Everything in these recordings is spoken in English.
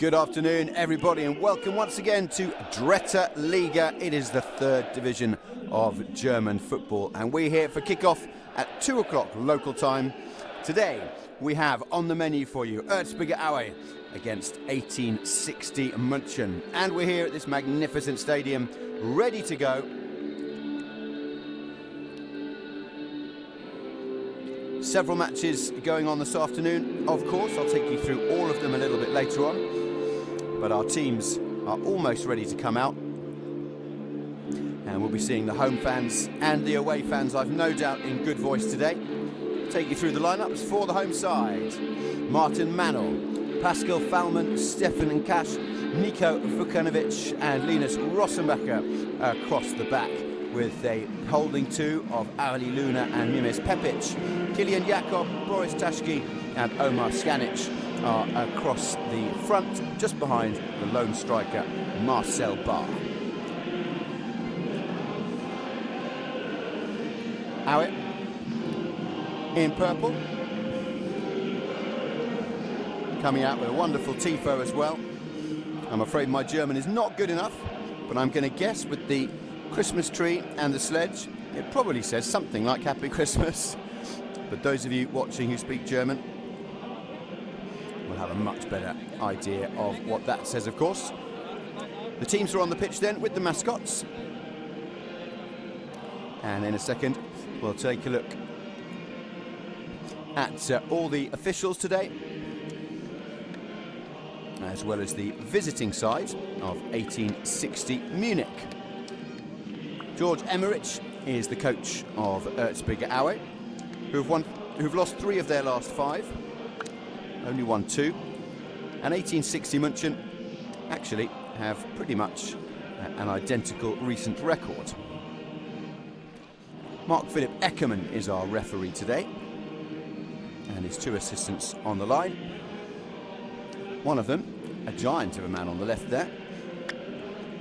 Good afternoon, everybody, and welcome once again to Dritte Liga. It is the third division of German football, and we're here for kickoff at 2 o'clock local time. Today, we have on the menu for you Erzgebirge Aue against 1860 München, and we're here at this magnificent stadium, ready to go. Several matches going on this afternoon, of course. I'll take you through all of them a little bit later on. But our teams are almost ready to come out. And we'll be seeing the home fans and the away fans, I've no doubt, in good voice today. Take you through the lineups for the home side. Martin Manel, Pascal Fallman, Stefan Nkash, Nico Vukanovic and Linus Rosenbacher across the back, with a holding two of Ali Luna and Mimes Pepic. Kilian Jakob, Boris Tashki and Omar Skanic are across the front, just behind the lone striker, Marcel Barr. Aue in purple, coming out with a wonderful tifo as well. I'm afraid my German is not good enough, but I'm going to guess with the Christmas tree and the sledge, it probably says something like Happy Christmas. But those of you watching who speak German will have a much better idea of what that says, of course. The teams are on the pitch then with the mascots. And in a second, we'll take a look at all the officials today, as well as the visiting side of 1860 Munich. George Emmerich is the coach of Erzgebirge Aue, who've lost 3 of their last 5, only won 2, and 1860 München actually have pretty much an identical recent record. Mark Philip Eckermann is our referee today, and his 2 assistants on the line. One of them, a giant of a man on the left there.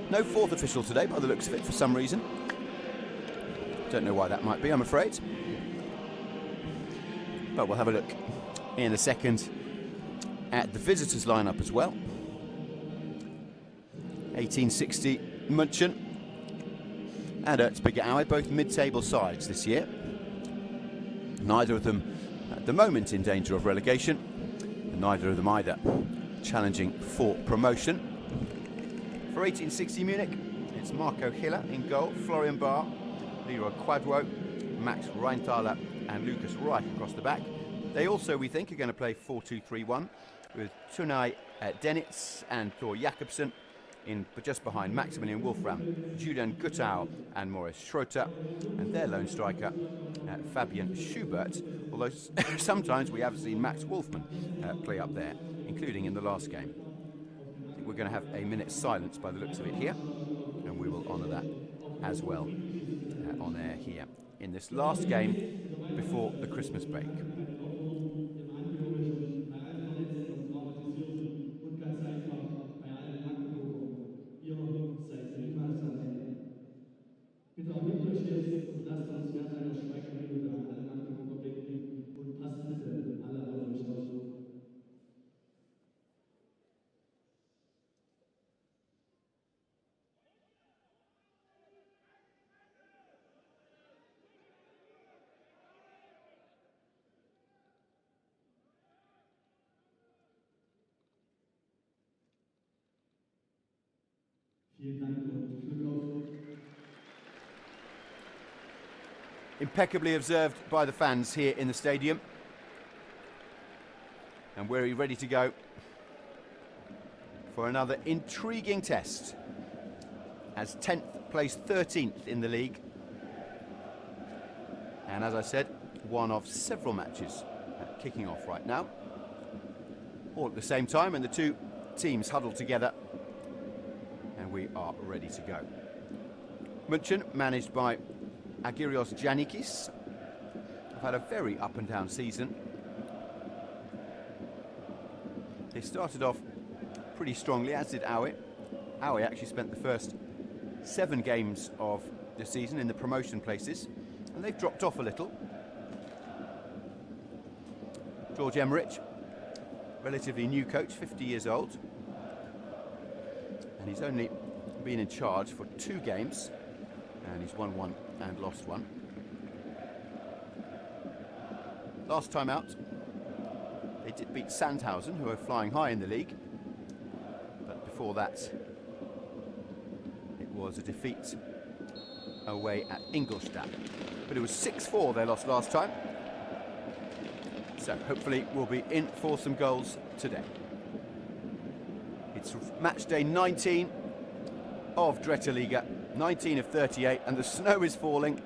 No 4th official today by the looks of it for some reason. Don't know why that might be, I'm afraid. But we'll have a look in a second at the visitors lineup as well. 1860 München and Erzgebirge Aue, both mid-table sides this year. Neither of them at the moment in danger of relegation, and neither of them either challenging for promotion. For 1860 Munich, it's Marco Hiller in goal, Florian Barr, Leroy Quadwo, Max Reintaler and Lucas Reich across the back. They also, we think, are going to play 4-2-3-1 with Tunay Denitz and Thor Jakobsen in just behind Maximilian Wolfram, Julian Guttau and Maurice Schroeter, and their lone striker, Fabian Schubert, although sometimes we have seen Max Wolfman play up there, including in the last game. I think we're going to have a minute's silence by the looks of it here, and we will honour that as well on air here in this last game before the Christmas break. Bitte auch nicht durchstürzen und lasst uns während einer Schweigeminute an alle Magdeburger denken und passt bitte alle auf euch auf. Vielen Dank und Glück auf. Impeccably observed by the fans here in the stadium, and we're ready to go for another intriguing test as 10th placed 13th in the league, and as I said, one of several matches kicking off right now, all at the same time, and the 2 teams huddled together, and we are ready to go. München, managed by Agirios Giannikis, have had a very up and down season. They started off pretty strongly, as did Aue. Aue actually spent the first 7 games of the season in the promotion places, and they've dropped off a little. George Emmerich, relatively new coach, 50 years old, And he's only been in charge for 2 games, and he's won 1 and lost 1. Last time out, they did beat Sandhausen, who are flying high in the league. But before that, it was a defeat away at Ingolstadt. But it was 6-4 they lost last time. So hopefully we'll be in for some goals today. It's match day 19 of Dritte Liga, 19 of 38, and the snow is falling.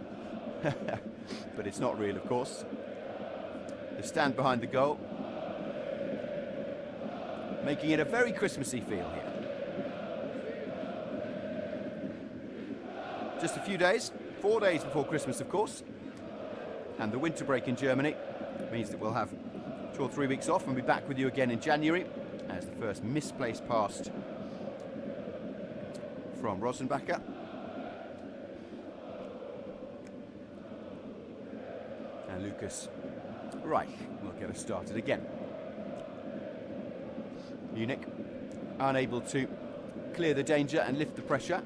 But it's not real, of course. The stand behind the goal, making it a very Christmassy feel here. Just a few days, 4 days before Christmas, of course. And the winter break in Germany means that we'll have 2 or 3 weeks off and be back with you again in January as the first misplaced pass from Rosenbacher. And Lucas Reich will get us started again. Munich unable to clear the danger and lift the pressure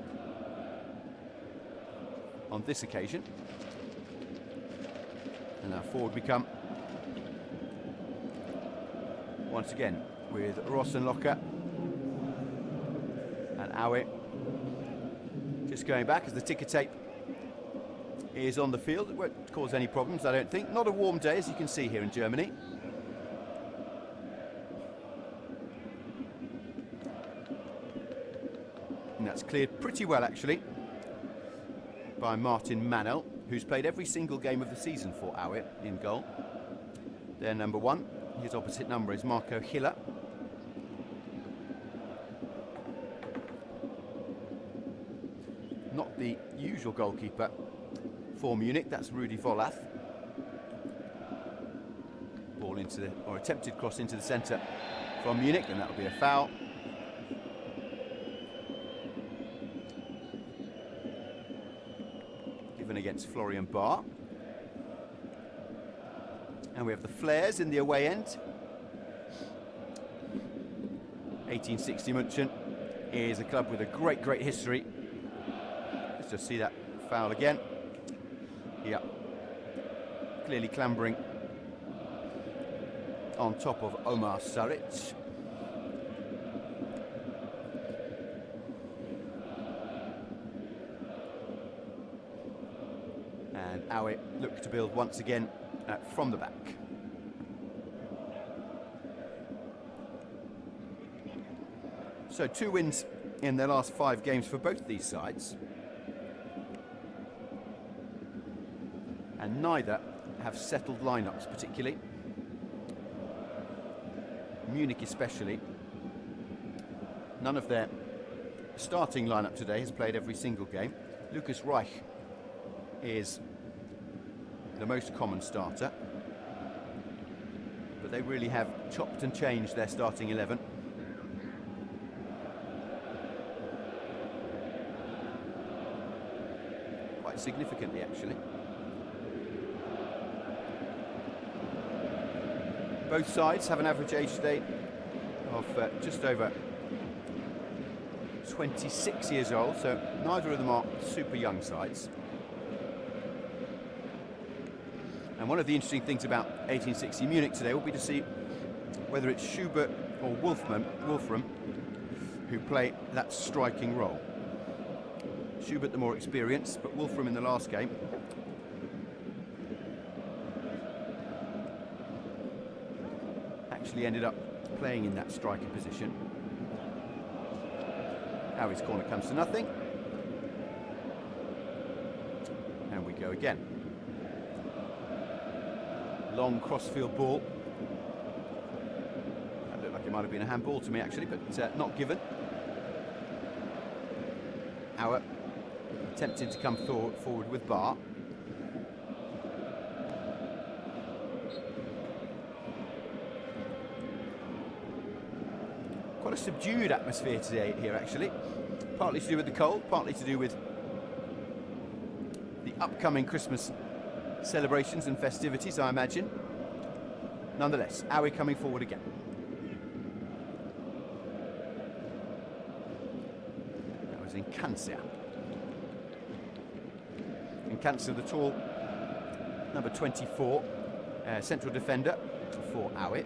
on this occasion. And now forward we come once again with Rosenlocher and Aue just going back as the ticker tape is on the field. It won't cause any problems, I don't think. Not a warm day, as you can see here in Germany. And that's cleared pretty well, actually, by Martin Manel, who's played every single game of the season for Aue in goal. Their number 1. His opposite number is Marco Hiller. Not the usual goalkeeper for Munich, that's Rudi Volath. Ball into the, or attempted cross into the centre from Munich, and that'll be a foul. Given against Florian Barr. And we have the Flares in the away end. 1860 München is a club with a great history. Let's just see that foul again. Yeah, clearly clambering on top of Omar Saric. And Aue look to build once again from the back. So 2 wins in their last 5 games for both these sides. And neither have settled lineups particularly. Munich especially. None of their starting lineup today has played every single game. Lucas Reich is the most common starter. But they really have chopped and changed their starting 11. Quite significantly, actually. Both sides have an average age today of just over 26 years old, so neither of them are super young sides. And one of the interesting things about 1860 Munich today will be to see whether it's Schubert or Wolfram who play that striking role. Schubert the more experienced, but Wolfram in the last game actually ended up playing in that striker position. Aue's corner comes to nothing. And we go again. Long crossfield ball. That looked like it might have been a handball to me actually, but not given. Aue attempted to come forward with Barr. Quite a subdued atmosphere today here actually. Partly to do with the cold, partly to do with the upcoming Christmas celebrations and festivities, I imagine. Nonetheless, Aue coming forward again. was in Cancer. In Cancer, the tall number 24, central defender for Aue.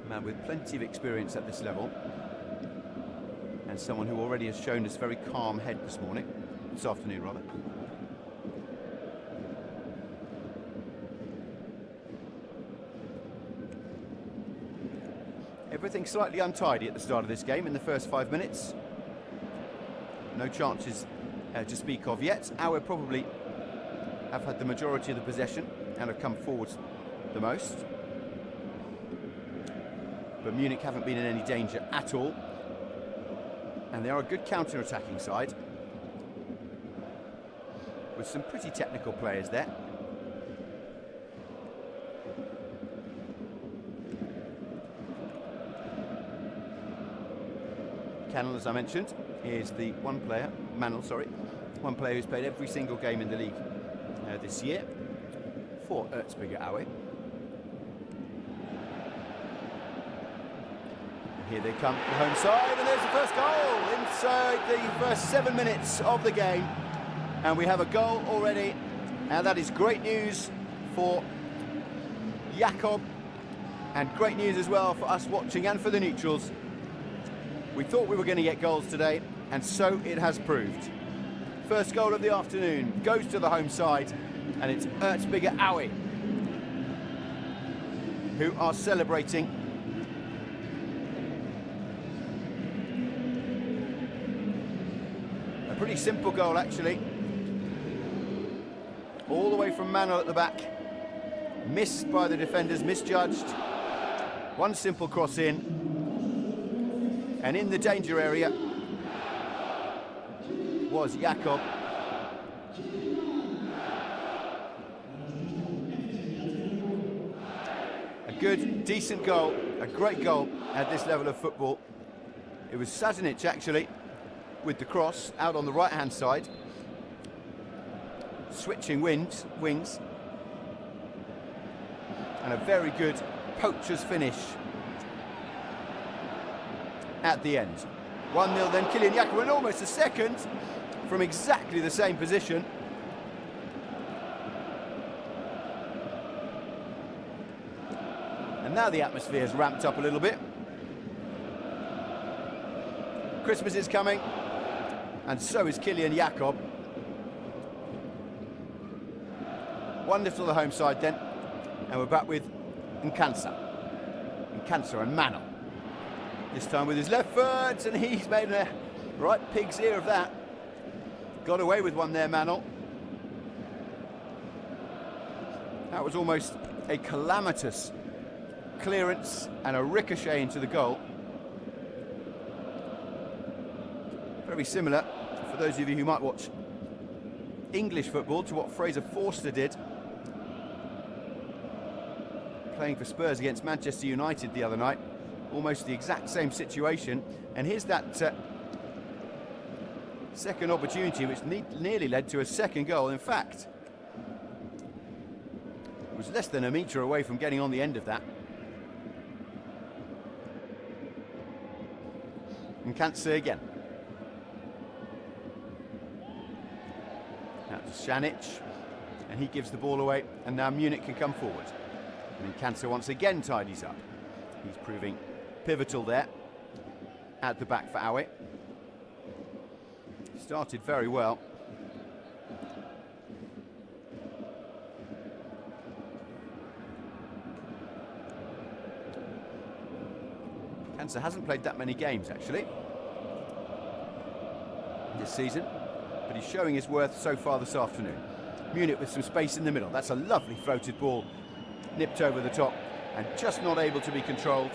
Man with plenty of experience at this level, and someone who already has shown us very calm head this afternoon rather. Everything slightly untidy at the start of this game in the first 5 minutes. No chances to speak of yet. Aue probably have had the majority of the possession and have come forward the most. But Munich haven't been in any danger at all. And they are a good counter-attacking side, with some pretty technical players there. Cannell, as I mentioned, is the one player who's played every single game in the league this year for Erzgebirge Aue. Here they come, the home side, and there's the first goal inside the first 7 minutes of the game. And we have a goal already, and that is great news for Jakob, and great news as well for us watching and for the neutrals. We thought we were going to get goals today, and so it has proved. First goal of the afternoon goes to the home side, and it's Erzgebirge Aue who are celebrating. A pretty simple goal, actually. All the way from Manuel at the back. Missed by the defenders, misjudged. One simple cross in. And in the danger area was Jakob. A good, decent goal, a great goal at this level of football. It was Satinic, actually, with the cross out on the right-hand side. Switching wings. And a very good poacher's finish at the end. 1-0 then, Kylian Jakob, and almost a second from exactly the same position. And now the atmosphere has ramped up a little bit. Christmas is coming, and so is Kylian Jakob. 1-0 to the home side then, and we're back with Nkansa and Manuel. This time with his left foot, and he's made a right pig's ear of that. Got away with one there, Manuel. That was almost a calamitous clearance and a ricochet into the goal. Very similar, for those of you who might watch English football, to what Fraser Forster did playing for Spurs against Manchester United the other night. Almost the exact same situation, and here's that second opportunity which nearly led to a second goal. In fact, it was less than a metre away from getting on the end of that. And Nkansa again. Now to Šanić, and he gives the ball away, and now Munich can come forward. And Nkansa once again tidies up. He's proving pivotal there at the back for Aue. Started very well. Nkansa hasn't played that many games actually this season, but he's showing his worth so far this afternoon. Munich with some space in the middle. That's a lovely floated ball, nipped over the top and just not able to be controlled.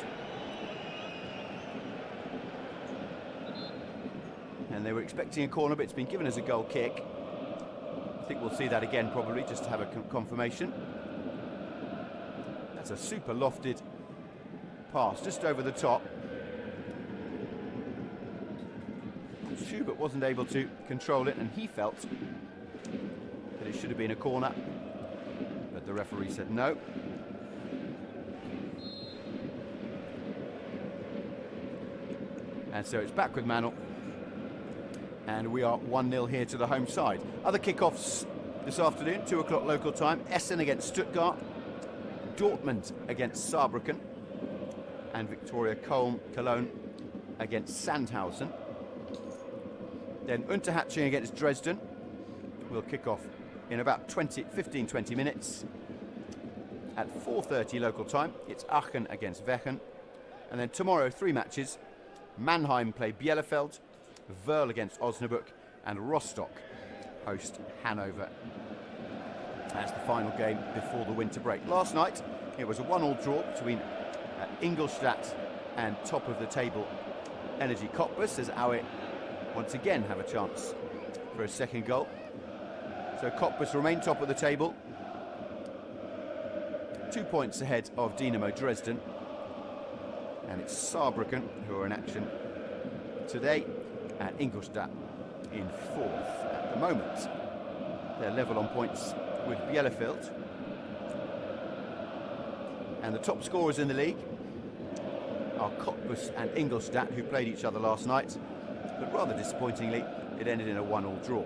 And they were expecting a corner, but it's been given as a goal kick. I think we'll see that again probably, just to have a confirmation. That's a super lofted pass, just over the top. Schubert wasn't able to control it, and he felt that it should have been a corner, but the referee said no. And so it's back with Manor. And we are 1-0 here to the home side. Other kickoffs this afternoon, 2 o'clock local time. Essen against Stuttgart. Dortmund against Saarbrücken. And Victoria Cologne against Sandhausen. Then Unterhaching against Dresden will kick off in about 15-20 minutes. At 4:30 local time, it's Aachen against Wechen. And then tomorrow, 3 matches. Mannheim play Bielefeld, Wörl against Osnabrück, and Rostock host Hanover as the final game before the winter break. Last night, it was a 1-1 draw between Ingolstadt and top of the table Energy Cottbus, as Aue once again have a chance for a second goal. So Cottbus remain top of the table, 2 points ahead of Dynamo Dresden, and it's Saarbrücken who are in action today, and Ingolstadt in 4th at the moment. They're level on points with Bielefeld, and the top scorers in the league are Cottbus and Ingolstadt, who played each other last night, but rather disappointingly it ended in a 1-1 draw.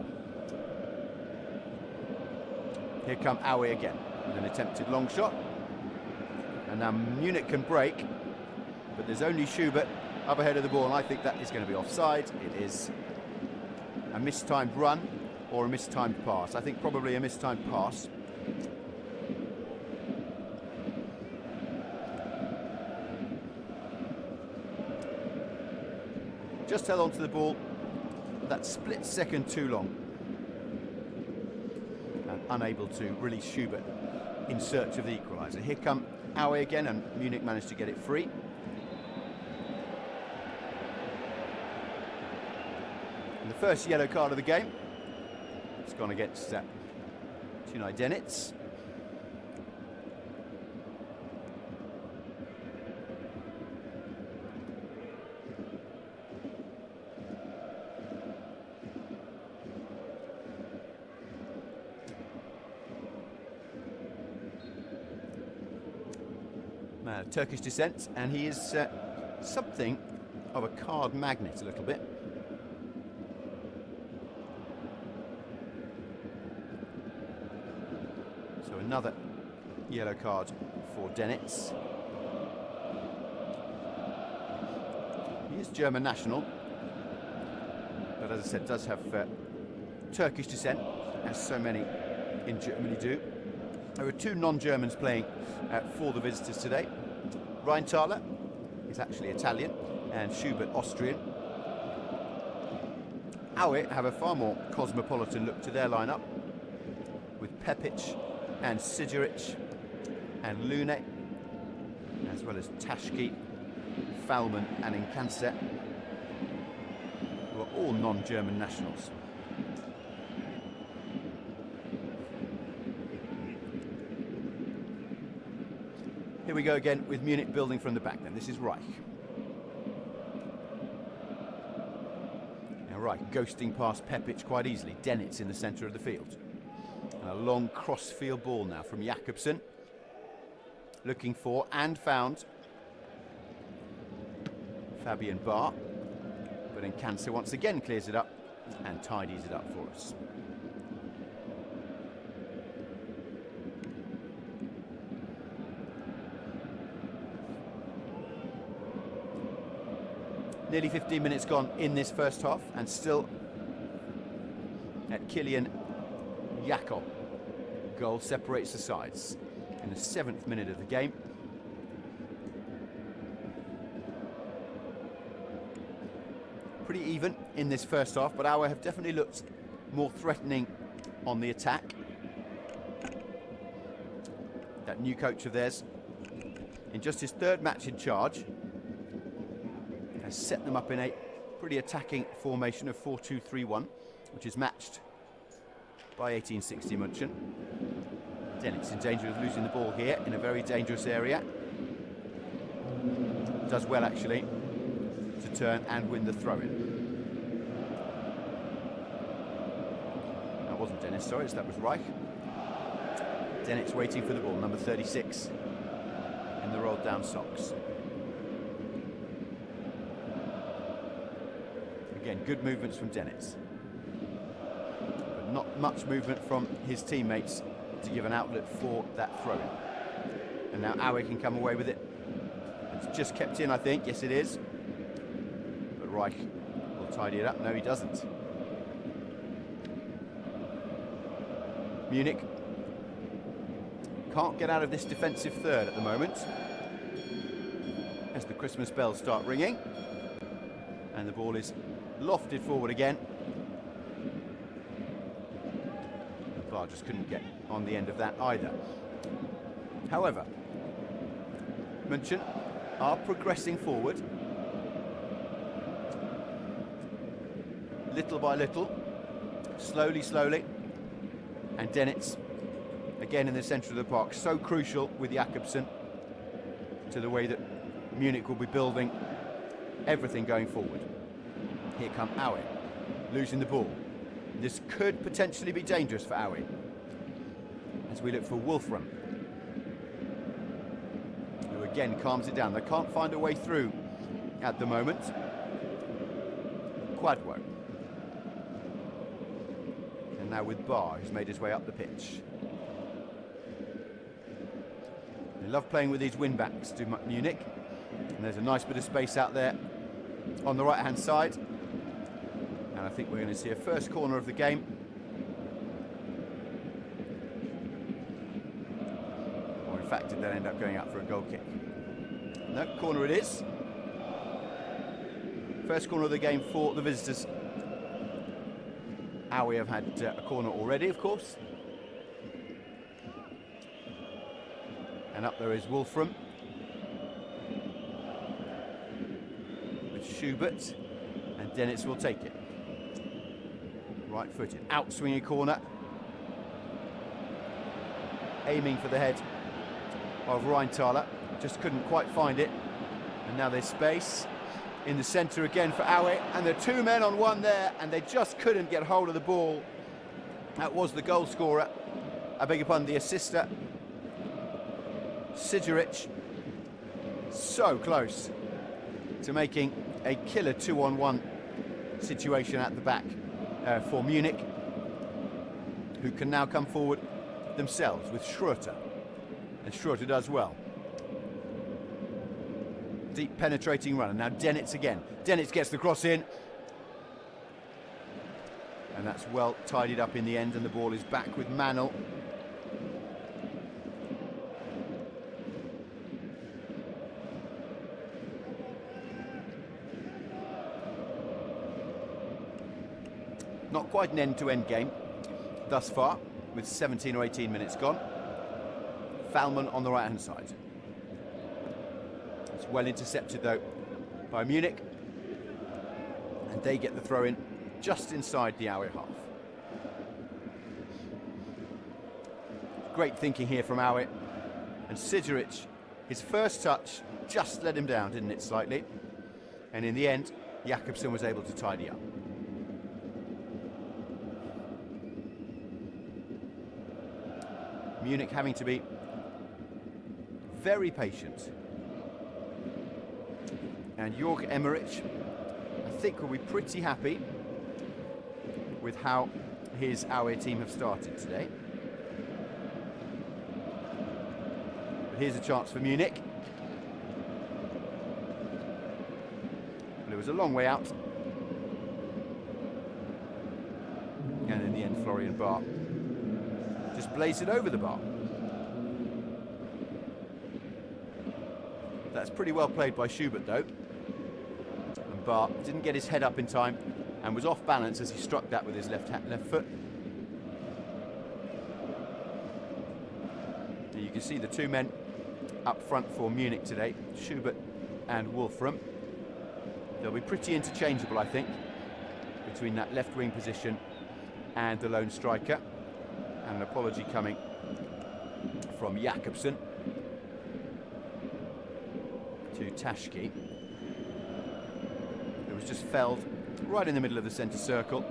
Here come Aue again with an attempted long shot, and now Munich can break, but there's only Schubert up ahead of the ball, and I think that is going to be offside. It is a mistimed run or a mistimed pass. I think probably a mistimed pass. Just held onto the ball that split second too long, and unable to release Schubert in search of the equaliser. Here come Aue again, and Munich managed to get it free. And the first yellow card of the game, it's gone against Tunay Denitz. Turkish descent, and he is something of a card magnet a little bit. So another yellow card for Denitz. He is German national, but as I said, does have Turkish descent, as so many in Germany do. There are 2 non-Germans playing for the visitors today. Rheintaler is actually Italian, and Schubert Austrian. Aue have a far more cosmopolitan look to their lineup, with Pepic and Siduric and Lune, as well as Tashki, Falman and Inkanse, who are all non-German nationals. Here we go again with Munich building from the back then. This is Reich. Now Reich ghosting past Pepic quite easily. Denitz in the centre of the field. And a long cross-field ball now from Jakobsen. Looking for and found Fabian Barr. But Inkanse once again clears it up and tidies it up for us. Nearly 15 minutes gone in this first half, and still at Kylian Jakob. Goal separates the sides in the 7th minute of the game. Pretty even in this first half, but Aue have definitely looked more threatening on the attack. That new coach of theirs, in just his 3rd match in charge, has set them up in a pretty attacking formation of 4-2-3-1, which is matched by 1860 München. Denitz in danger of losing the ball here in a very dangerous area. Does well actually to turn and win the throw-in. That wasn't Dennis, sorry, that was Reich. Denitz waiting for the ball, number 36 in the rolled down socks. Again, good movements from Dennis. But not much movement from his teammates to give an outlet for that throw. And now Aue can come away with it. It's just kept in, I think. Yes, it is. But Reich will tidy it up. No, he doesn't. Munich can't get out of this defensive third at the moment, as the Christmas bells start ringing. And the ball is lofted forward again. The bar just couldn't get on the end of that either. However, München are progressing forward. Little by little, slowly, slowly. And Dennis, again in the centre of the park, so crucial with Jakobsen to the way that Munich will be building everything going forward. Here come Aue, losing the ball. This could potentially be dangerous for Aue, as we look for Wolfram, who again calms it down. They can't find a way through at the moment. Quadwo. And now with Barr, who's made his way up the pitch. They love playing with these wing-backs to Munich. And there's a nice bit of space out there on the right-hand side. And I think we're going to see a first corner of the game. Or in fact, did that end up going out for a goal kick? No, corner it is. First corner of the game for the visitors. Aue have had a corner already, of course. And up there is Wolfram. With Schubert. And Dennis will take it. Right-footed. Out-swinging corner. Aiming for the head of Rheintaler. Just couldn't quite find it. And now there's space in the centre again for Aue, and there are two men on one there, and they just couldn't get hold of the ball. That was the goal scorer, I beg your pardon, the assister, Sidoric. So close to making a killer 2-on-1 situation at the back for Munich, who can now come forward themselves with Schroeter, and Schroeter does well. Deep penetrating run, and now Dennis again. Dennis gets the cross in, and that's well tidied up in the end, and the ball is back with Manel. Not quite an end-to-end game thus far, with 17 or 18 minutes gone. Fallman on the right-hand side. It's well intercepted though by Munich, and they get the throw in just inside the Aue half. Great thinking here from Aue, and Sidoric, his first touch just let him down, didn't it, slightly? And in the end, Jakobsen was able to tidy up. Munich having to be very patient. And Jörg Emmerich, I think, will be pretty happy with how his Aue team have started today. But here's a chance for Munich. But it was a long way out. And in the end, Florian Barr just blazed it over the bar. That's pretty well played by Schubert though. And Barr didn't get his head up in time and was off balance as he struck that with his left foot. And you can see the two men up front for Munich today, Schubert and Wolfram. They'll be pretty interchangeable, I think, between that left wing position and the lone striker. And an apology coming from Jakobsen to Taschke, who was just felled right in the middle of the centre circle.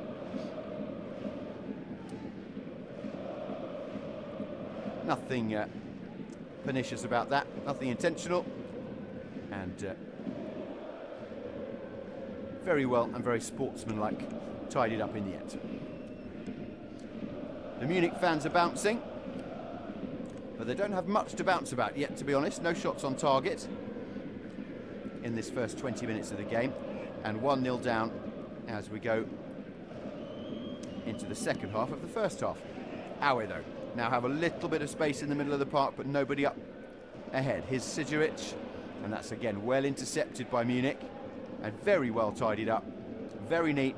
Nothing pernicious about that, nothing intentional. And very well and very sportsmanlike, tidied up in the end. The Munich fans are bouncing, but they don't have much to bounce about yet, to be honest. No shots on target in this first 20 minutes of the game, and 1-0 down as we go into the second half of the first half. Aue, though, now have a little bit of space in the middle of the park, but nobody up ahead. Here's Siduric, and that's again well intercepted by Munich and very well tidied up, very neat,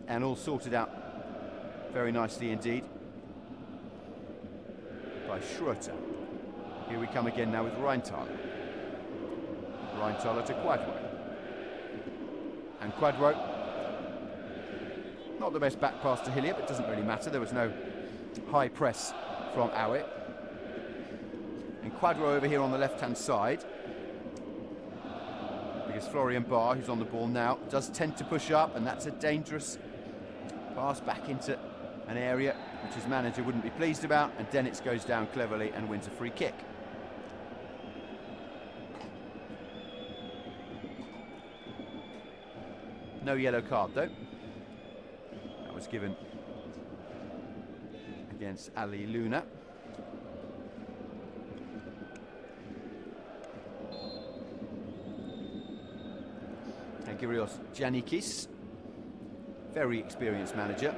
and all sorted out very nicely indeed by Schroeter. Here we come again now with Rheintaler. Rheintaler to Quadro. And Quadro, not the best back pass to Hillier, but doesn't really matter. There was no high press from Aue. And Quadro over here on the left-hand side, because Florian Barr, who's on the ball now, does tend to push up, and that's a dangerous pass back into an area which his manager wouldn't be pleased about, and Denitz goes down cleverly and wins a free kick. No yellow card though. That was given against Ali Luna. And Gyrios Giannikis, very experienced manager.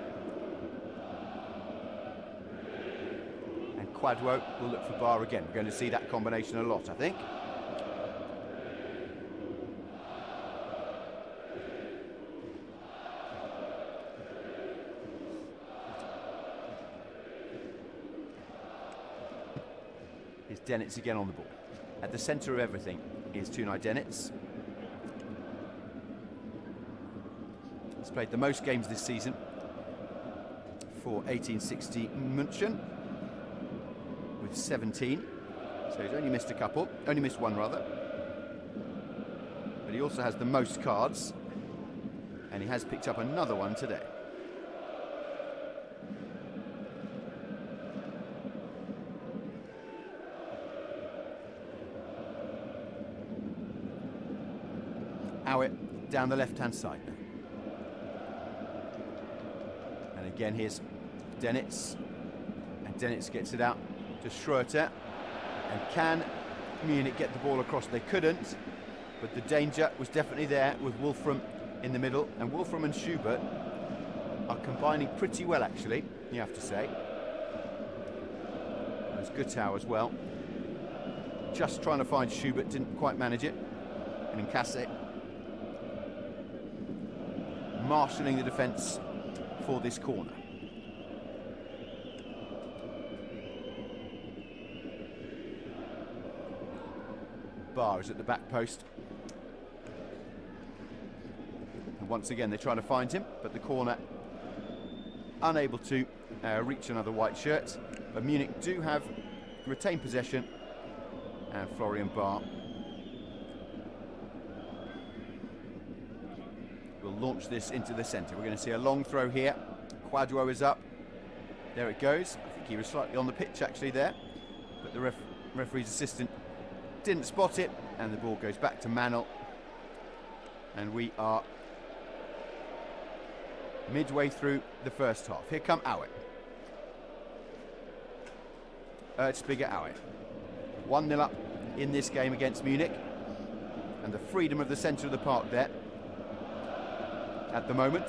And Quadro will look for Barr again. We're going to see that combination a lot, I think. Here's Denitz again on the ball. At the centre of everything is Tunay Denitz. He's played the most games this season for 1860 München with 17. So he's only missed a couple, only missed one rather. But he also has the most cards, and he has picked up another one today. Aue down the left-hand side. And again, here's Denitz. And Denitz gets it out to Schroeter. And can Munich get the ball across? They couldn't, but the danger was definitely there with Wolfram in the middle. And Wolfram and Schubert are combining pretty well, actually, you have to say. There's Guttau as well. Just trying to find Schubert, didn't quite manage it. And Nkasse marshalling the defence for this corner. Barr is at the back post. And once again, they're trying to find him, but the corner unable to reach another white shirt. But Munich do have retained possession, and Florian Barr will launch this into the centre. We're going to see a long throw here. Quadro is up. There it goes. I think he was slightly on the pitch actually there, but the referee's assistant didn't spot it, and the ball goes back to Manel. And we are midway through the first half. Here come Aue. Erzgebirge Aue. 1-0 up in this game against Munich, and the freedom of the centre of the park there at the moment.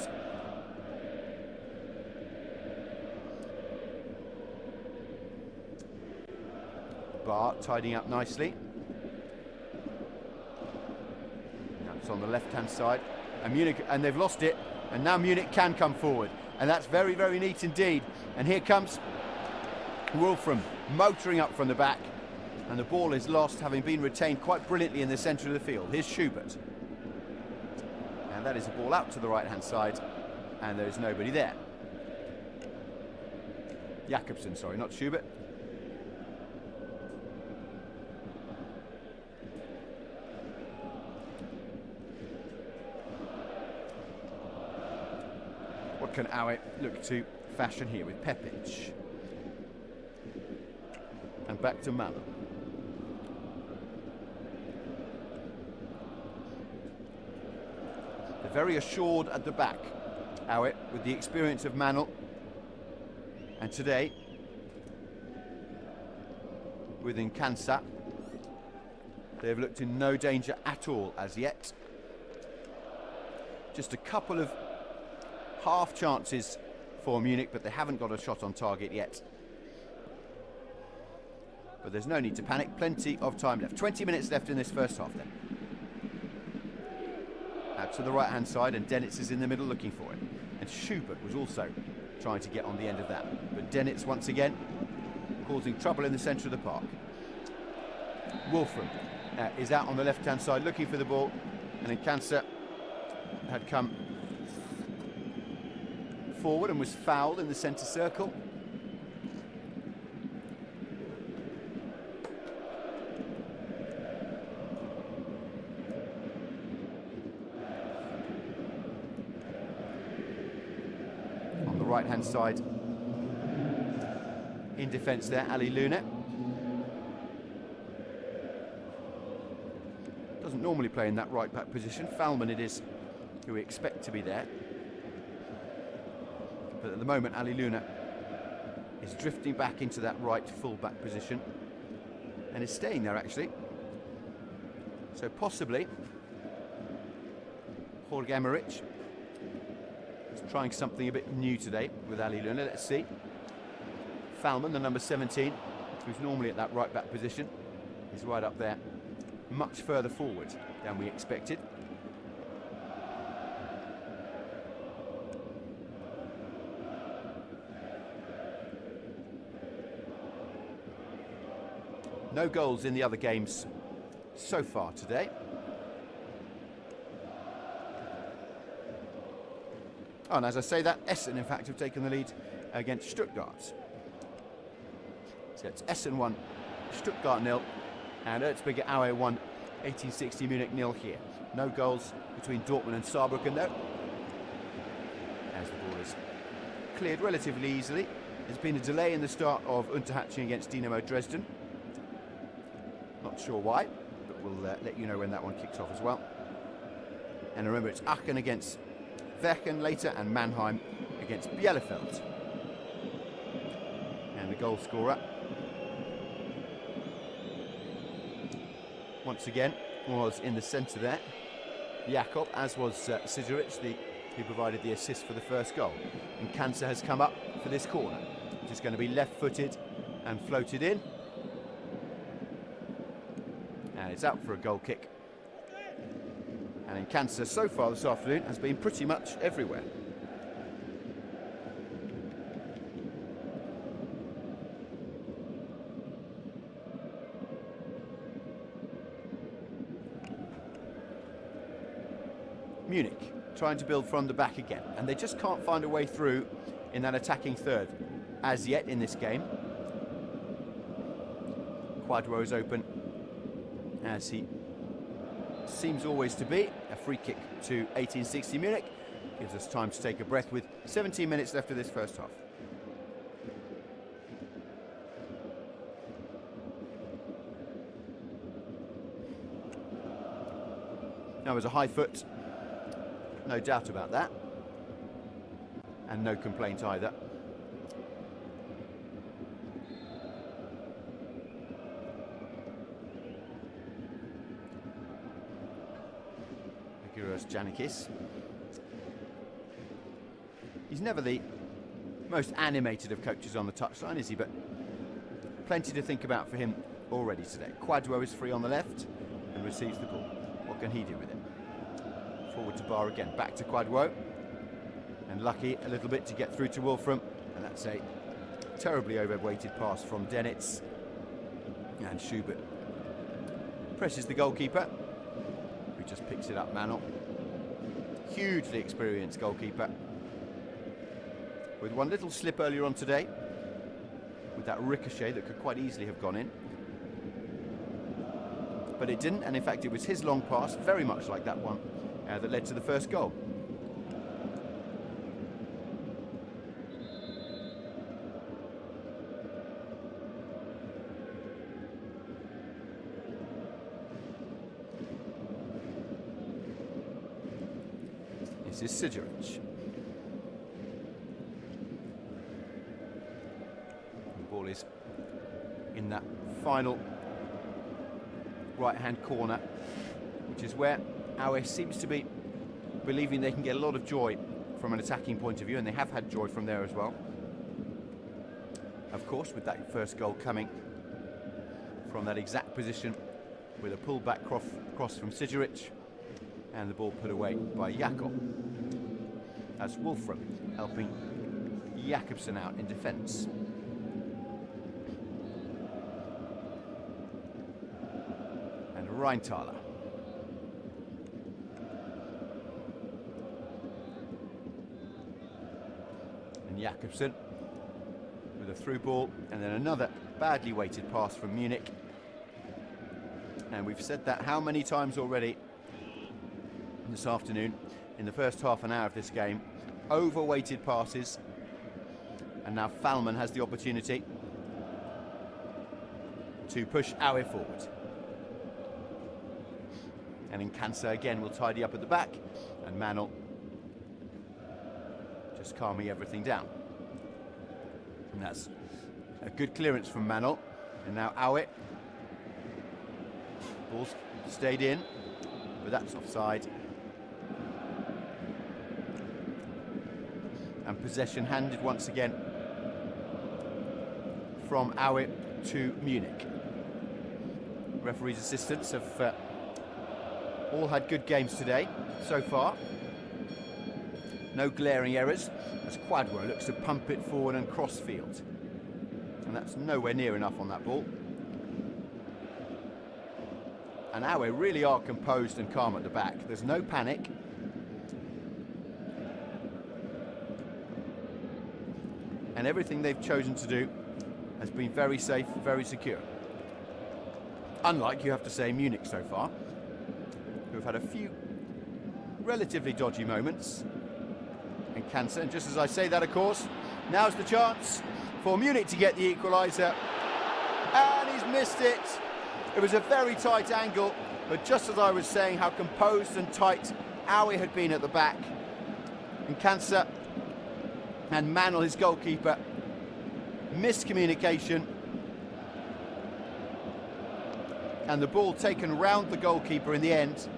Barr tidying up nicely. Now it's on the left-hand side, and Munich, and they've lost it, and now Munich can come forward, and that's very, very neat indeed. And here comes Wolfram motoring up from the back, and the ball is lost, having been retained quite brilliantly in the centre of the field. Here's Schubert. And that is a ball out to the right-hand side, and there is nobody there. Jakobsen, sorry, not Schubert. What can Aue look to fashion here with Pepic? And back to Mann. very assured at the back, Aue, with the experience of Manel. And today, with Nkansa, they've looked in no danger at all as yet. Just a couple of half chances for Munich, but they haven't got a shot on target yet. But there's no need to panic, plenty of time left. 20 minutes left in this first half then. Out to the right hand side, and Denitz is in the middle looking for it. And Schubert was also trying to get on the end of that. But Denitz once again causing trouble in the centre of the park. Wolfram is out on the left hand side looking for the ball, and Nkansa had come forward and was fouled in the centre circle. On the right hand side in defence there, Ali Luna. Doesn't normally play in that right back position. Falman it is who we expect to be there. But at the moment, Ali Luna is drifting back into that right full-back position and is staying there, actually. So possibly, Jorge Emmerich is trying something a bit new today with Ali Luna. Let's see. Falman, the number 17, who's normally at that right-back position, is right up there, much further forward than we expected. No goals in the other games so far today. Oh, and as I say that, Essen, in fact, have taken the lead against Stuttgart. So it's Essen 1, Stuttgart 0, and Erzgebirge Aue 1, 1860 Munich 0 here. No goals between Dortmund and Saarbrücken, though. As the ball is cleared relatively easily. There's been a delay in the start of Unterhaching against Dynamo Dresden. Not sure why, but we'll let you know when that one kicks off as well. And remember, it's Aachen against Werken later, and Mannheim against Bielefeld. And the goal scorer, once again, was in the centre there. Jakob, as was Sidoric, who provided the assist for the first goal. And Nkansa has come up for this corner, which is going to be left-footed and floated in. And it's out for a goal kick. And Nkansa so far this afternoon has been pretty much everywhere. Munich trying to build from the back again, and they just can't find a way through in that attacking third as yet in this game. Quadro is open, as he seems always to be. A free kick to 1860 Munich gives us time to take a breath with 17 minutes left of this first half. Now there's a high foot, no doubt about that, and no complaint either. Janikis. He's never the most animated of coaches on the touchline, is he? But plenty to think about for him already today. Quadro is free on the left and receives the ball. What can he do with it? Forward to Bar again, back to Quadro. And lucky a little bit to get through to Wolfram. And that's a terribly overweighted pass from Denitz. And Schubert presses the goalkeeper, who just picks it up, Manel. Hugely experienced goalkeeper, with one little slip earlier on today with that ricochet that could quite easily have gone in, but it didn't, and in fact it was his long pass, very much like that one, that led to the first goal. This is Sidoric. The ball is in that final right-hand corner, which is where Aue seems to be believing they can get a lot of joy from an attacking point of view, and they have had joy from there as well. Of course, with that first goal coming from that exact position with a pull-back cross from Sidoric, and the ball put away by Jakob. That's Wolfram helping Jakobsen out in defence. And Rheintaler. And Jakobsen with a through ball, and then another badly weighted pass from Munich. And we've said that how many times already this afternoon in the first half an hour of this game. Overweighted passes, and now Fallman has the opportunity to push Aue forward. And Incansa again will tidy up at the back, and Manel just calming everything down. And that's a good clearance from Manel. And now Aue. Ball's stayed in, but that's offside. And possession handed once again from Aue to Munich. Referee's assistants have all had good games today so far. No glaring errors as Quadro looks to pump it forward and cross field. And that's nowhere near enough on that ball. And Aue really are composed and calm at the back. There's no panic. And everything they've chosen to do has been very safe, very secure. Unlike, you have to say, Munich so far, who have had a few relatively dodgy moments. And Cancer, and just as I say that, of course, now's the chance for Munich to get the equaliser. And he's missed it. It was a very tight angle, but just as I was saying how composed and tight Aue had been at the back, and Cancer and Manel, his goalkeeper, miscommunication, and the ball taken round the goalkeeper in the end.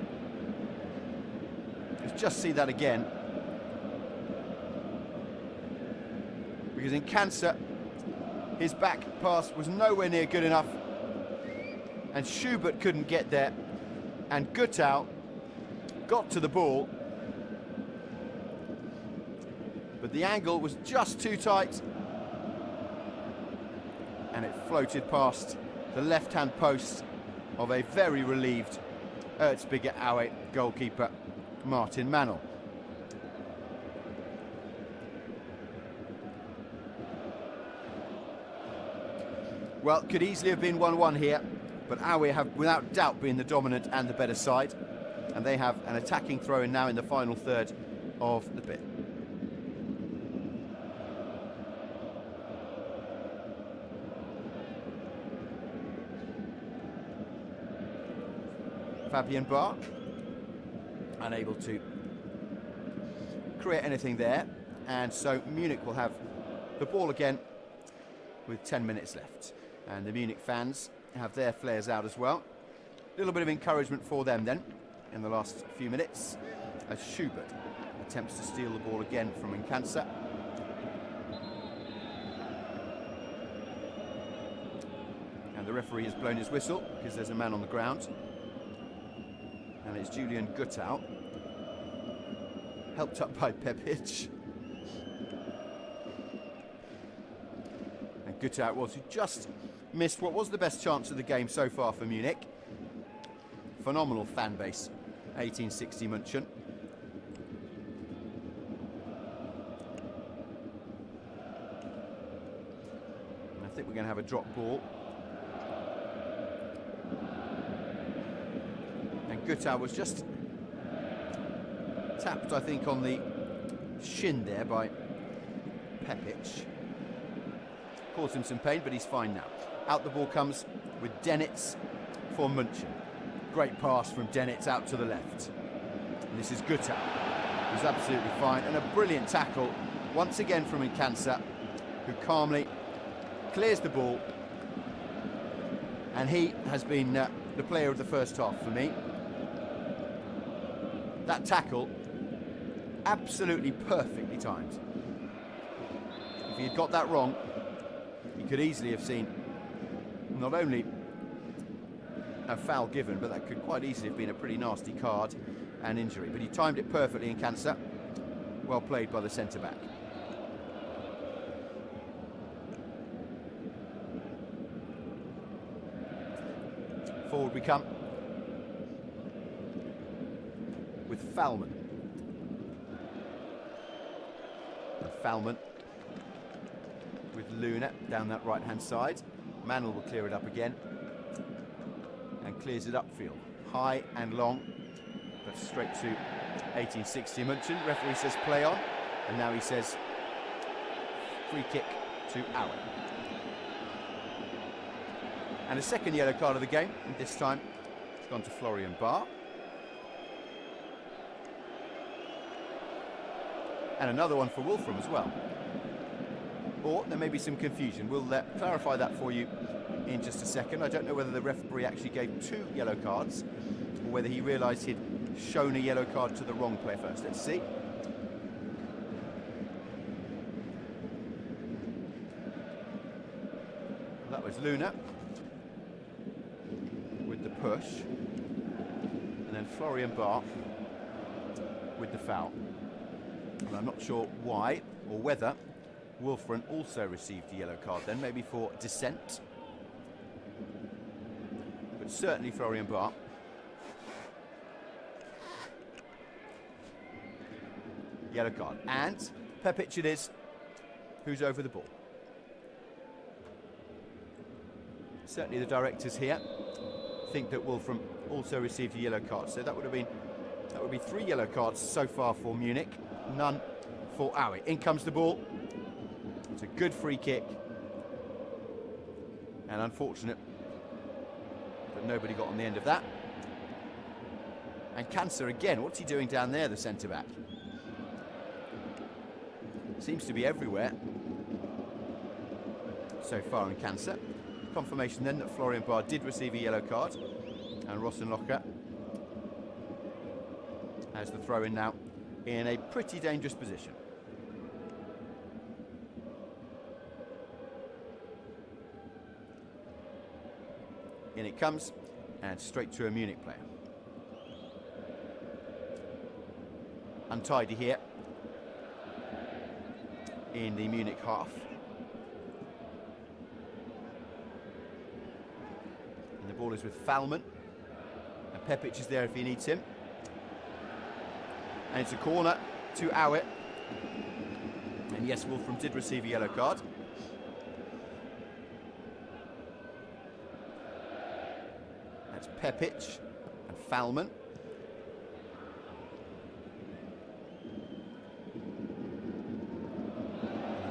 Let's just see that again, because in Cancer, his back pass was nowhere near good enough, and Schubert couldn't get there, and Guttau got to the ball, but the angle was just too tight, and it floated past the left-hand post of a very relieved Erzgebirge Aue goalkeeper, Martin Manel. Well, could easily have been 1-1 here, but Aue have without doubt been the dominant and the better side, and they have an attacking throw-in now in the final third of the bit. Fabian Barr, unable to create anything there, and so Munich will have the ball again with 10 minutes left. And the Munich fans have their flares out as well. A little bit of encouragement for them then in the last few minutes as Schubert attempts to steal the ball again from Incansa. And the referee has blown his whistle because there's a man on the ground. And it's Julian Guttau, helped up by Pepic. And Guttau was, who just missed what was the best chance of the game so far for Munich. Phenomenal fan base, 1860 München. And I think we're going to have a drop ball. Guttau was just tapped, I think, on the shin there by Pepic. Caused him some pain, but he's fine now. Out the ball comes with Denitz for München. Great pass from Denitz out to the left. And this is Guttau. was absolutely fine, and a brilliant tackle once again from Nkansa, who calmly clears the ball, and he has been the player of the first half for me. That tackle, absolutely perfectly timed. If he had got that wrong, he could easily have seen not only a foul given, but that could quite easily have been a pretty nasty card and injury. But he timed it perfectly in Nkansa. Well played by the centre-back. Forward we come with Falman. And Falman with Luna down that right-hand side. Manel will clear it up again and clears it upfield. High and long, but straight to 1860 München. Referee says play on, and now he says free kick to Aue. And a second yellow card of the game, and this time it's gone to Florian Barr. And another one for Wolfram as well. Or there may be some confusion. We'll clarify that for you in just a second. I don't know whether the referee actually gave 2 yellow cards or whether he realised he'd shown a yellow card to the wrong player first. Let's see. That was Luna with the push, and then Florian Barr with the foul. And I'm not sure why or whether Wolfram also received a yellow card then, maybe for dissent. But certainly Florian Barr. Yellow card. And Pepic it is, who's over the ball. Certainly the directors here think that Wolfram also received a yellow card. So that would be 3 yellow cards so far for Munich, none for Aue. In comes the ball. It's a good free kick, and unfortunate that nobody got on the end of that. And Nkansa again, what's he doing down there, the centre-back? Seems to be everywhere so far in Nkansa. Confirmation then that Florian Barr did receive a yellow card, and Rosenlocher has the throw-in now in a pretty dangerous position. In it comes, and straight to a Munich player. Untidy here in the Munich half. And the ball is with Falman. And Pepic is there if he needs him. And it's a corner to Aue. And yes, Wolfram did receive a yellow card. Pepic and Falman.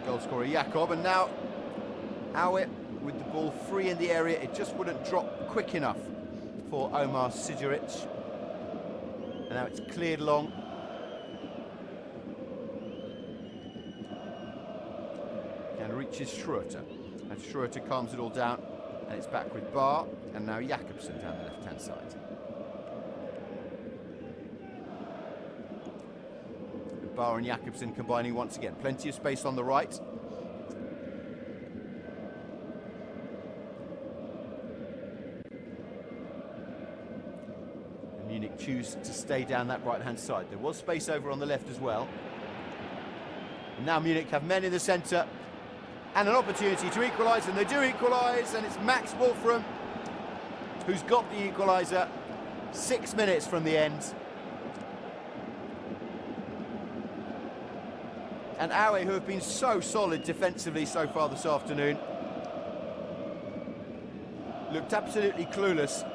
Goal scorer Jakob, and now Aue with the ball free in the area. It just wouldn't drop quick enough for Omar Sigiric. And now it's cleared long. And reaches Schroeter. And Schroeter calms it all down. And it's back with Barr, and now Jakobsen down the left-hand side. Barr and Jakobsen combining once again. Plenty of space on the right. And Munich choose to stay down that right-hand side. There was space over on the left as well. And now Munich have men in the centre. And an opportunity to equalise, and they do equalise, and it's Max Wolfram who's got the equaliser 6 minutes from the end. And Aue, who have been so solid defensively so far this afternoon, looked absolutely clueless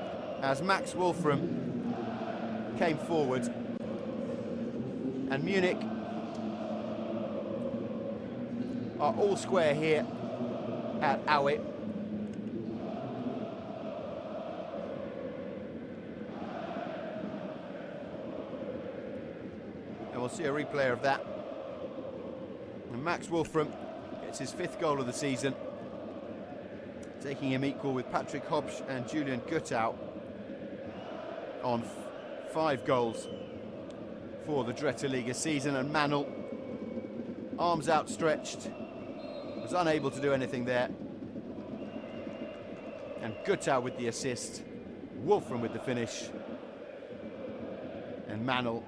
as Max Wolfram came forward. And Munich are all square here at Aue. And we'll we'll see a replay of that. And Max Wolfram gets his 5th goal of the season, taking him equal with Patrick Hobsch and Julian Gutau on 5 goals for the Dritte Liga season. And Manel, arms outstretched, was unable to do anything there. And Gutau with the assist, Wolfram with the finish, and Manel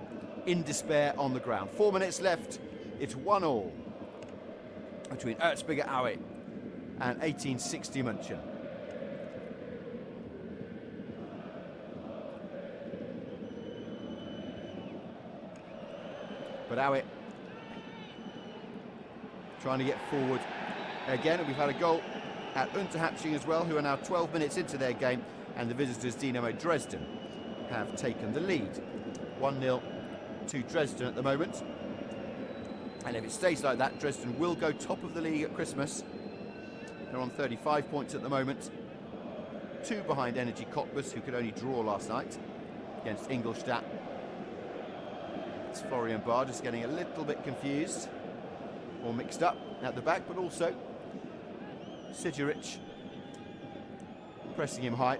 in despair on the ground. 4 minutes left, it's 1-1 between Erzgebirge Aue and 1860 München. But Aue trying to get forward again. We've had a goal at Unterhaching as well, who are now 12 minutes into their game, and the visitors Dynamo Dresden have taken the lead. 1-0 to Dresden at the moment. And if it stays like that, Dresden will go top of the league at Christmas. They're on 35 points at the moment. 2 behind Energy Cottbus, who could only draw last night against Ingolstadt. It's Florian Barr just getting a little bit confused or mixed up at the back, but also Siduric pressing him high.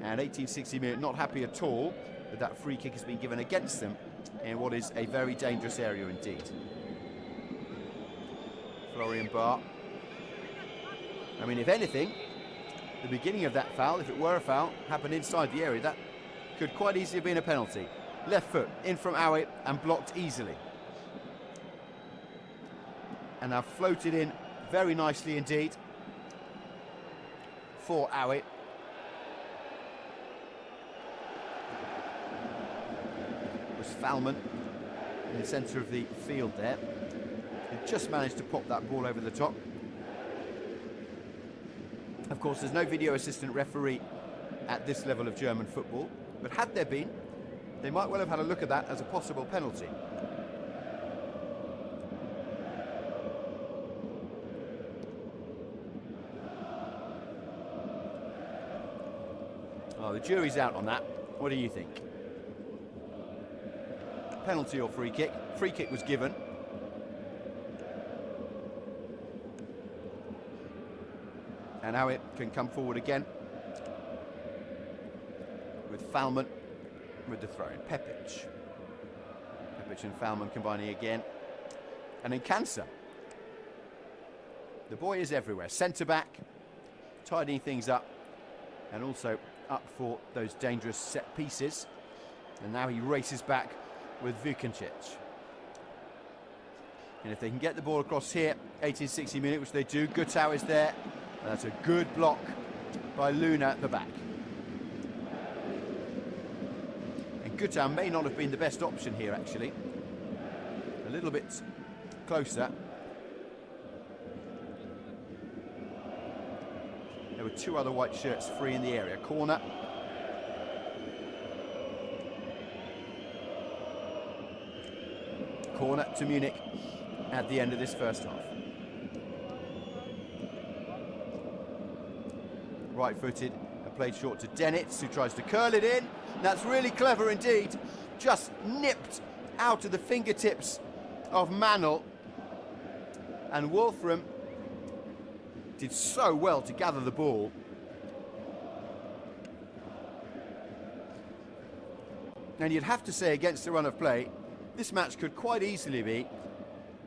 And 1860 München not happy at all that that free kick has been given against them in what is a very dangerous area indeed. Florian Barr. I mean, if anything, the beginning of that foul, if it were a foul, happened inside the area. That could quite easily have been a penalty. Left foot in from Aue and blocked easily. And now floated in very nicely indeed for Aue. It was Falman in the centre of the field there. He just managed to pop that ball over the top. Of course, there's no video assistant referee at this level of German football, but had there been, they might well have had a look at that as a possible penalty. Oh, the jury's out on that. What do you think? Penalty or free kick? Free kick was given. And now it can come forward again with Falman with the throw in. Pepic and Falman combining again. And then Cancer. The boy is everywhere. Centre back, tidying things up, and also up for those dangerous set pieces. And now he races back with Vukancic. And if they can get the ball across here, 1860 minutes, which they do, Gutau is there. And that's a good block by Luna at the back. And Gutau may not have been the best option here, actually. A little bit closer. There were 2 other white shirts free in the area. Corner. Corner to Munich at the end of this first half. Right-footed and played short to Denitz, who tries to curl it in. That's really clever indeed. Just nipped out of the fingertips of Manel. And Wolfram did so well to gather the ball. And you'd have to say, against the run of play, this match could quite easily be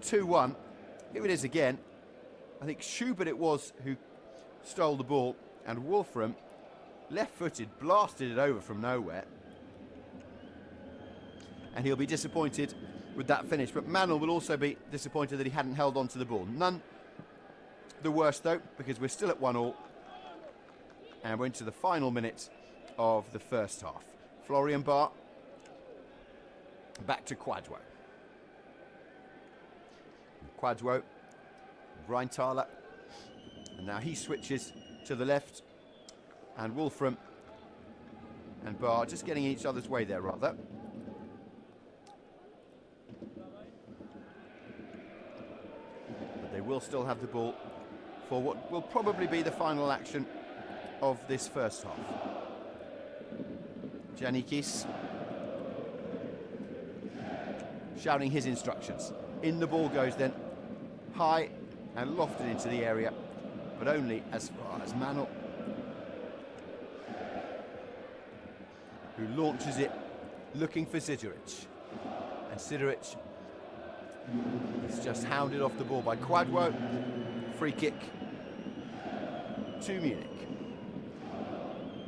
2-1. Here it is again. I think Schubert it was who stole the ball, and Wolfram, left-footed, blasted it over from nowhere. And he'll be disappointed with that finish. But Manel will also be disappointed that he hadn't held on to the ball. None the worst, though, because we're still at 1-1. And we're into the final minute of the first half. Florian Barr. Back to Quadwo. Quadwo. Rheintaler. And now he switches to the left. And Wolfram and Barr just getting in each other's way there, rather. But they will still have the ball for what will probably be the final action of this first half. Janikis. shouting his instructions. In the ball goes then, high and lofted into the area, but only as far as Manol, who launches it looking for Sidoric. And Sidoric is just hounded off the ball by Quadwo. Free kick to Munich.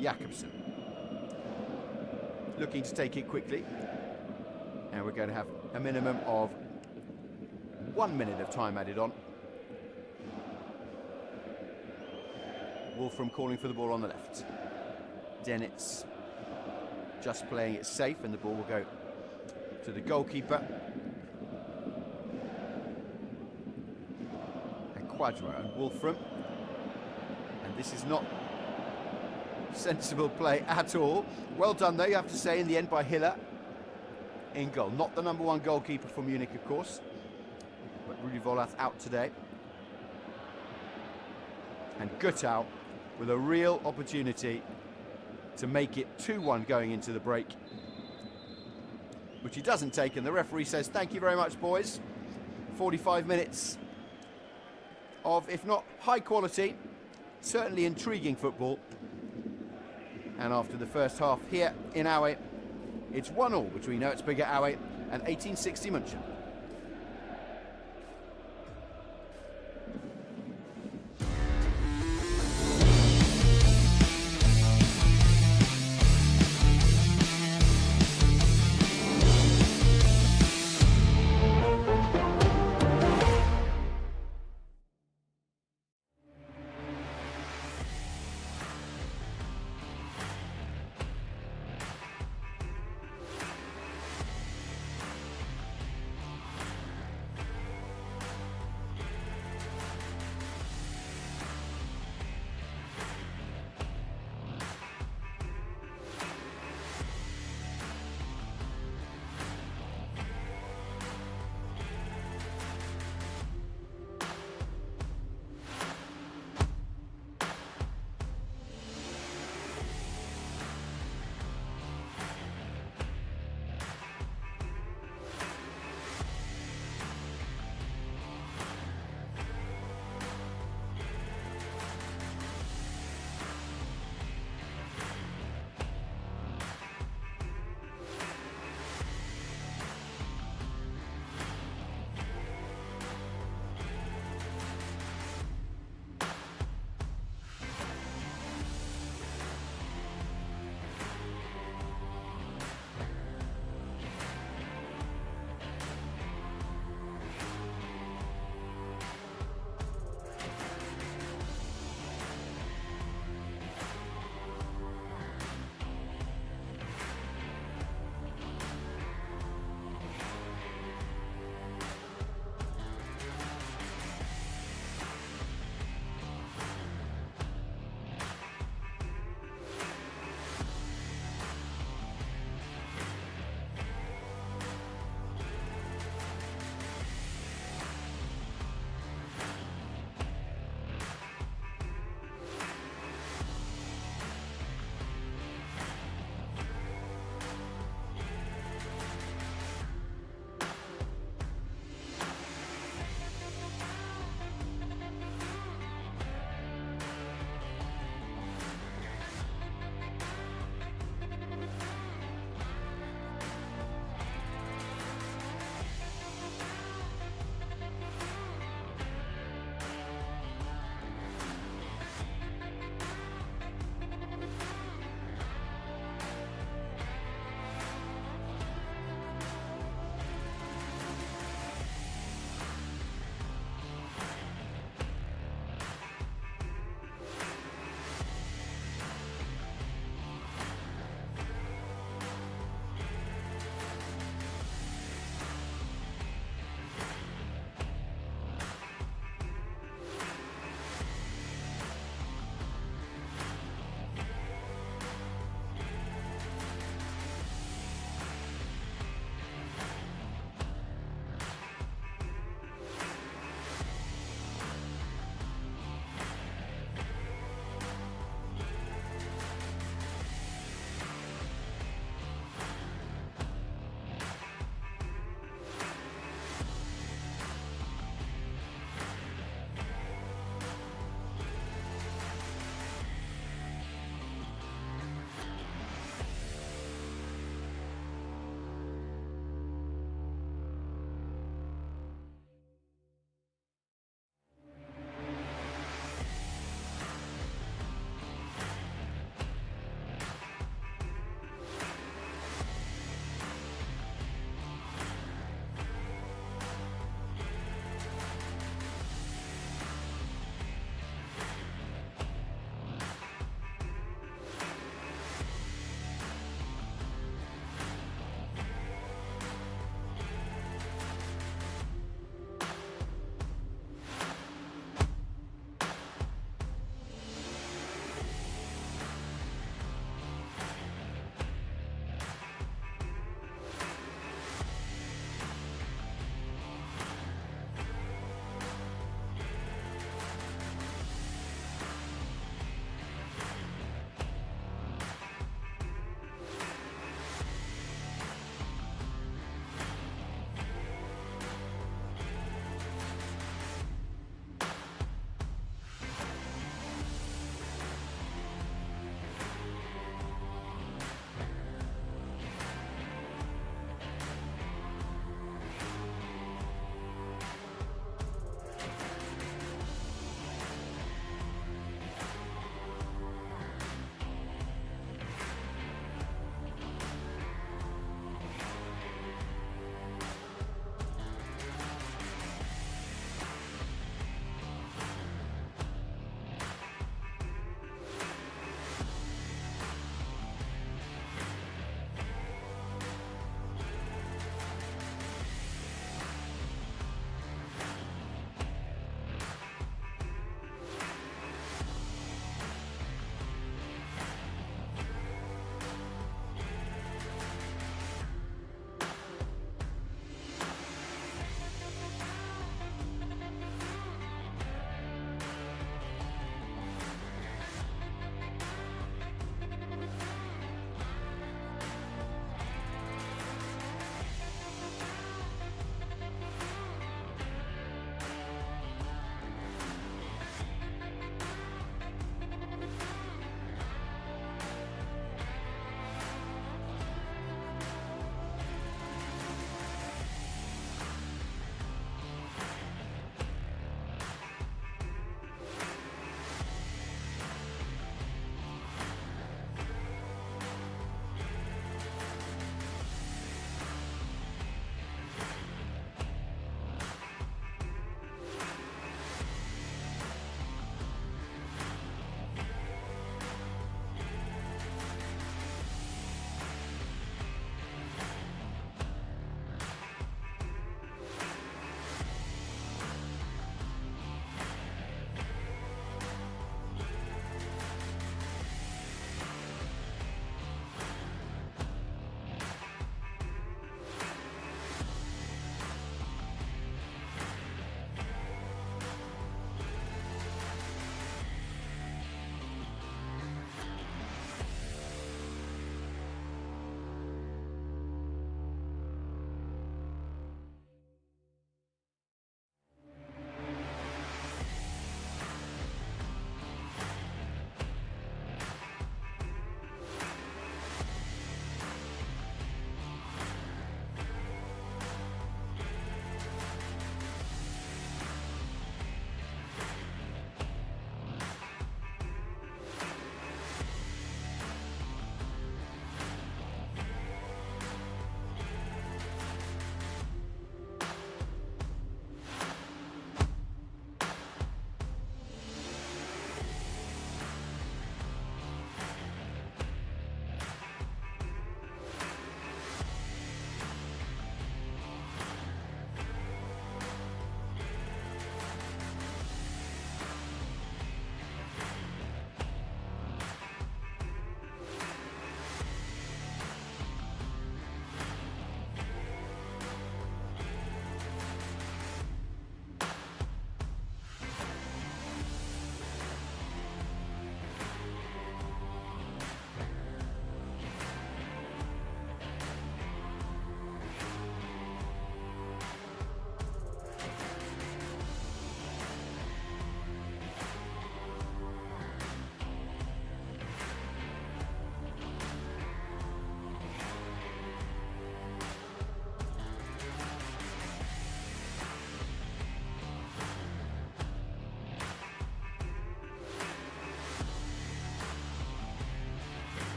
Jakobsen looking to take it quickly. And we're going to have a minimum of 1 minute of time added on. Wolfram calling for the ball on the left. Denitz just playing it safe, and the ball will go to the goalkeeper. And Quadro and Wolfram. And this is not sensible play at all. Well done though, you have to say, in the end by Hiller. In goal. Not the #1 goalkeeper for Munich, of course, but Rudi Volath out today. And Gutau with a real opportunity to make it 2-1 going into the break, which he doesn't take, and the referee says, thank you very much, boys. 45 minutes of, if not high quality, certainly intriguing football. And after the first half here in Aue, it's 1-1 between Erzgebirge Aue and 1860 München.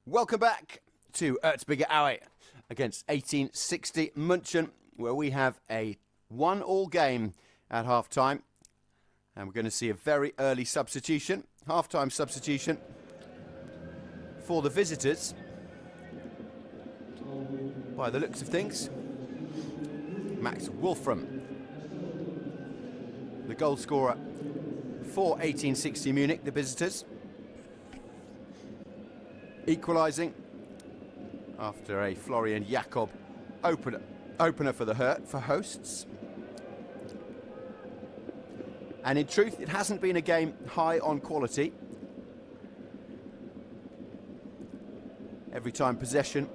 Welcome back to Erzgebirge Aue against 1860 München, where we have a 1-1 game at half-time. And we're going to see a very early substitution, half-time substitution for the visitors. By the looks of things, Max Wolfram, the goal scorer for 1860 Munich, the visitors, equalising after a Florian Jakob opener for the hosts. And in truth, it hasn't been a game high on quality. Every time possession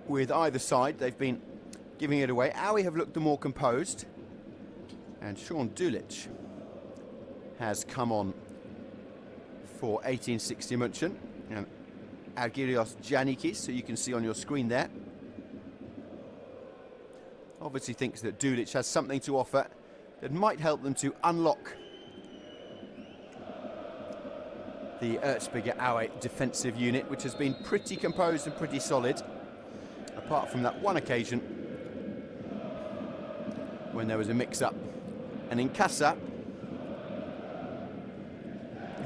with either side, they've been giving it away. Aue have looked the more composed, and Sean Dulich has come on for 1860 München, and Argyrios Giannikis, who you can see on your screen there, obviously thinks that Dulich has something to offer that might help them to unlock the Erzgebirge Aue defensive unit, which has been pretty composed and pretty solid, apart from that one occasion when there was a mix-up. And in Casa,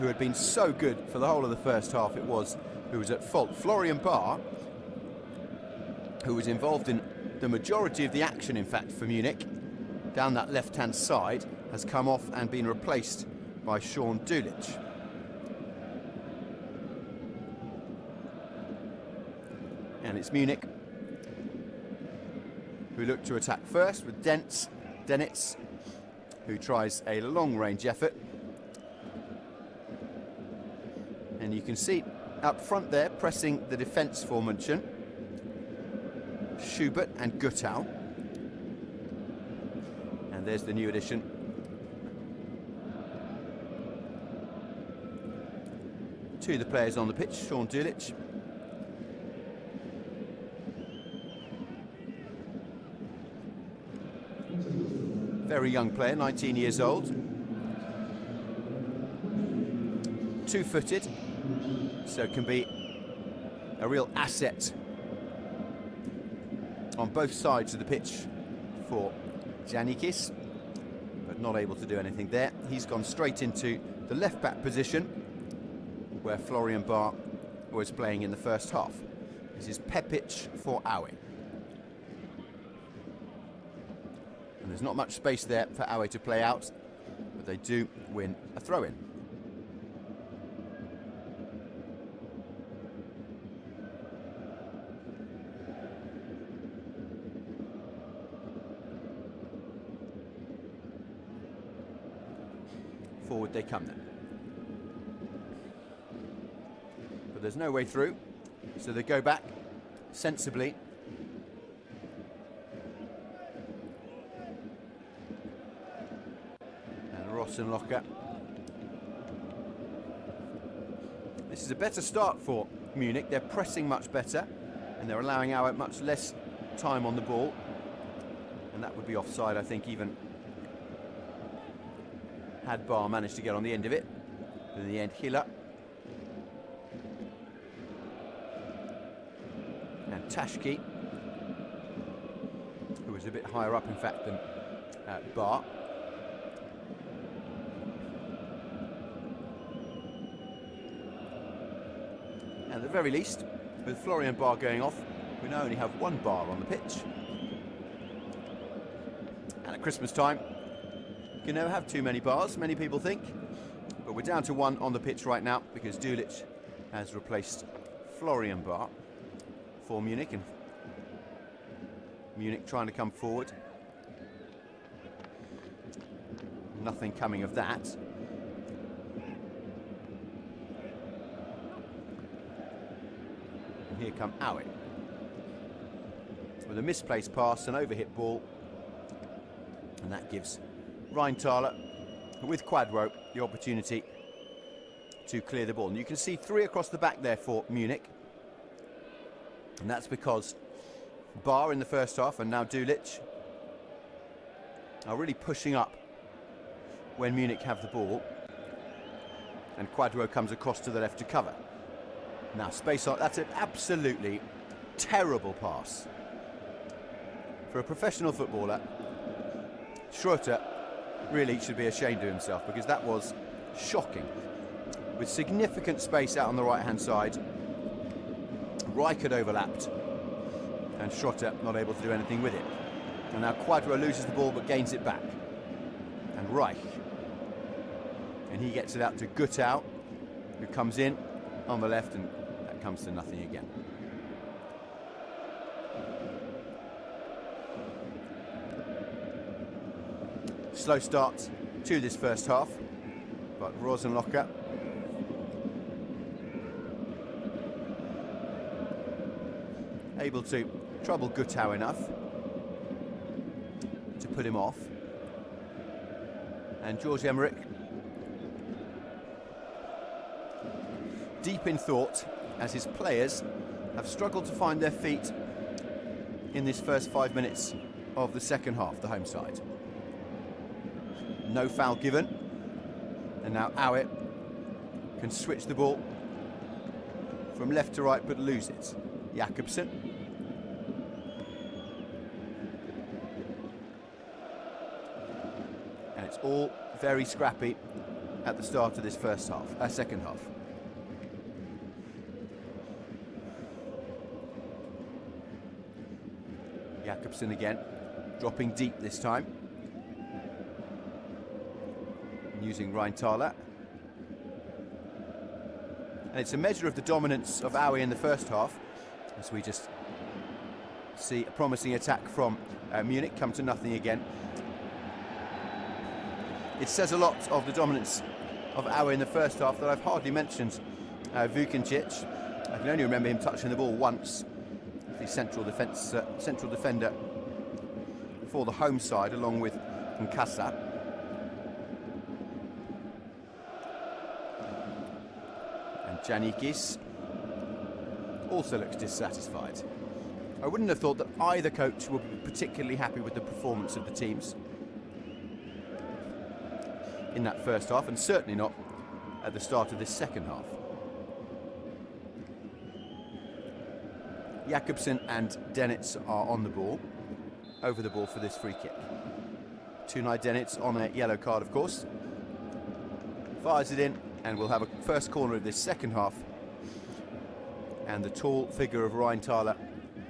who had been so good for the whole of the first half, who was at fault. Florian Barr, who was involved in the majority of the action, in fact, for Munich, down that left-hand side, has come off and been replaced by Sean Dulich. And it's Munich who look to attack first with Denitz, who tries a long-range effort. And you can see up front there, pressing the defence for München, Schubert and Guttau. And there's the new addition. To the players on the pitch, Sean Dulich. Very young player, 19 years old. Two-footed, so can be a real asset on both sides of the pitch for Giannikis, but not able to do anything there. He's gone straight into the left-back position where Florian Barr was playing in the first half. This is Pepic for Aue. And there's not much space there for Aue to play out, but they do win a throw-in. Forward they come then. But there's no way through, so they go back sensibly. And Rosenlocher. This is a better start for Munich. They're pressing much better, and they're allowing Aue much less time on the ball. And that would be offside, I think, even had Barr managed to get on the end of it. But in the end, Hiller and Tashki, who was a bit higher up, in fact, than Barr. And at the very least, with Florian Barr going off, we now only have one Barr on the pitch. And at Christmas time, you can never have too many Bars, many people think, but we're down to one on the pitch right now because Dulich has replaced Florian Barr for Munich, and Munich trying to come forward. Nothing coming of that. And here come Aue with a misplaced pass, an overhit ball, and that gives Rheintaler with Quadro the opportunity to clear the ball. And you can see three across the back there for Munich. And that's because Barr in the first half and now Dulich are really pushing up when Munich have the ball. And Quadro comes across to the left to cover. Now space on, that's an absolutely terrible pass. For a professional footballer, Schroeter really should be ashamed of himself, because that was shocking. With significant space out on the right hand side, Reich had overlapped and Schroeter not able to do anything with it. And now Quadro loses the ball but gains it back. And Reich, and he gets it out to Gutau, who comes in on the left, and that comes to nothing again. Slow start to this first half, but Rosenlocher able to trouble Gutau enough to put him off. And George Emmerich, deep in thought, as his players have struggled to find their feet in this first 5 minutes of the second half, the home side. No foul given, and now Aue can switch the ball from left to right but lose it. Jakobsen, and it's all very scrappy at the start of this second half. Jakobsen again, dropping deep this time, using Rheintaler. And it's a measure of the dominance of Aue in the first half, as we just see a promising attack from Munich come to nothing again. It says a lot of the dominance of Aue in the first half that I've hardly mentioned Vukincic. I can only remember him touching the ball once, the central defender for the home side, along with Nkasa. And Giannikis also looks dissatisfied. I wouldn't have thought that either coach would be particularly happy with the performance of the teams in that first half, and certainly not at the start of this second half. Jakobsen and Denitz are on the ball, over the ball for this free kick. Tunai Denitz on a yellow card, of course. Fires it in, and we'll have a first corner of this second half. And the tall figure of Rheintaler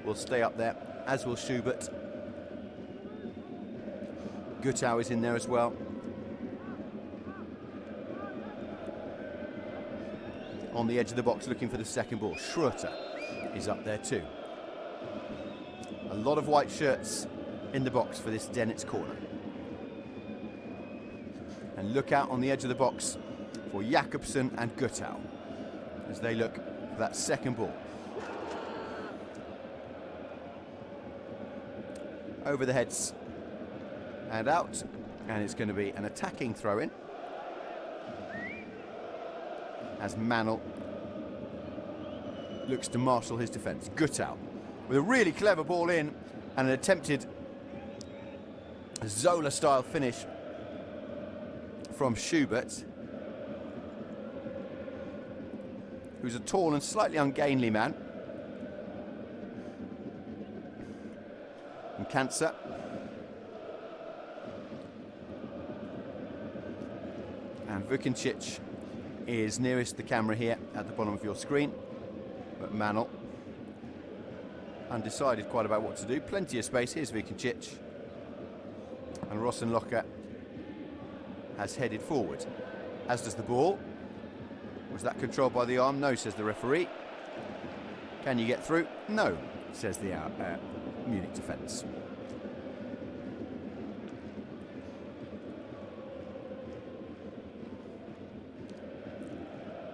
will stay up there, as will Schubert. Gutau is in there as well. On the edge of the box looking for the second ball. Schroeter is up there too. A lot of white shirts in the box for this Denitz corner. And look out on the edge of the box for Jakobsen and Gutau as they look for that second ball. Over the heads and out, and it's going to be an attacking throw-in as Manel looks to marshal his defence. Gutau with a really clever ball in and an attempted Zola-style finish from Schubert, who's a tall and slightly ungainly man. And Cancer. And Vukincic is nearest the camera here at the bottom of your screen. But Manel, undecided quite about what to do. Plenty of space. Here's Vukincic. And Rosenlocher has headed forward, as does the ball. Was that controlled by the arm? No, says the referee. Can you get through? No, says the Munich defence.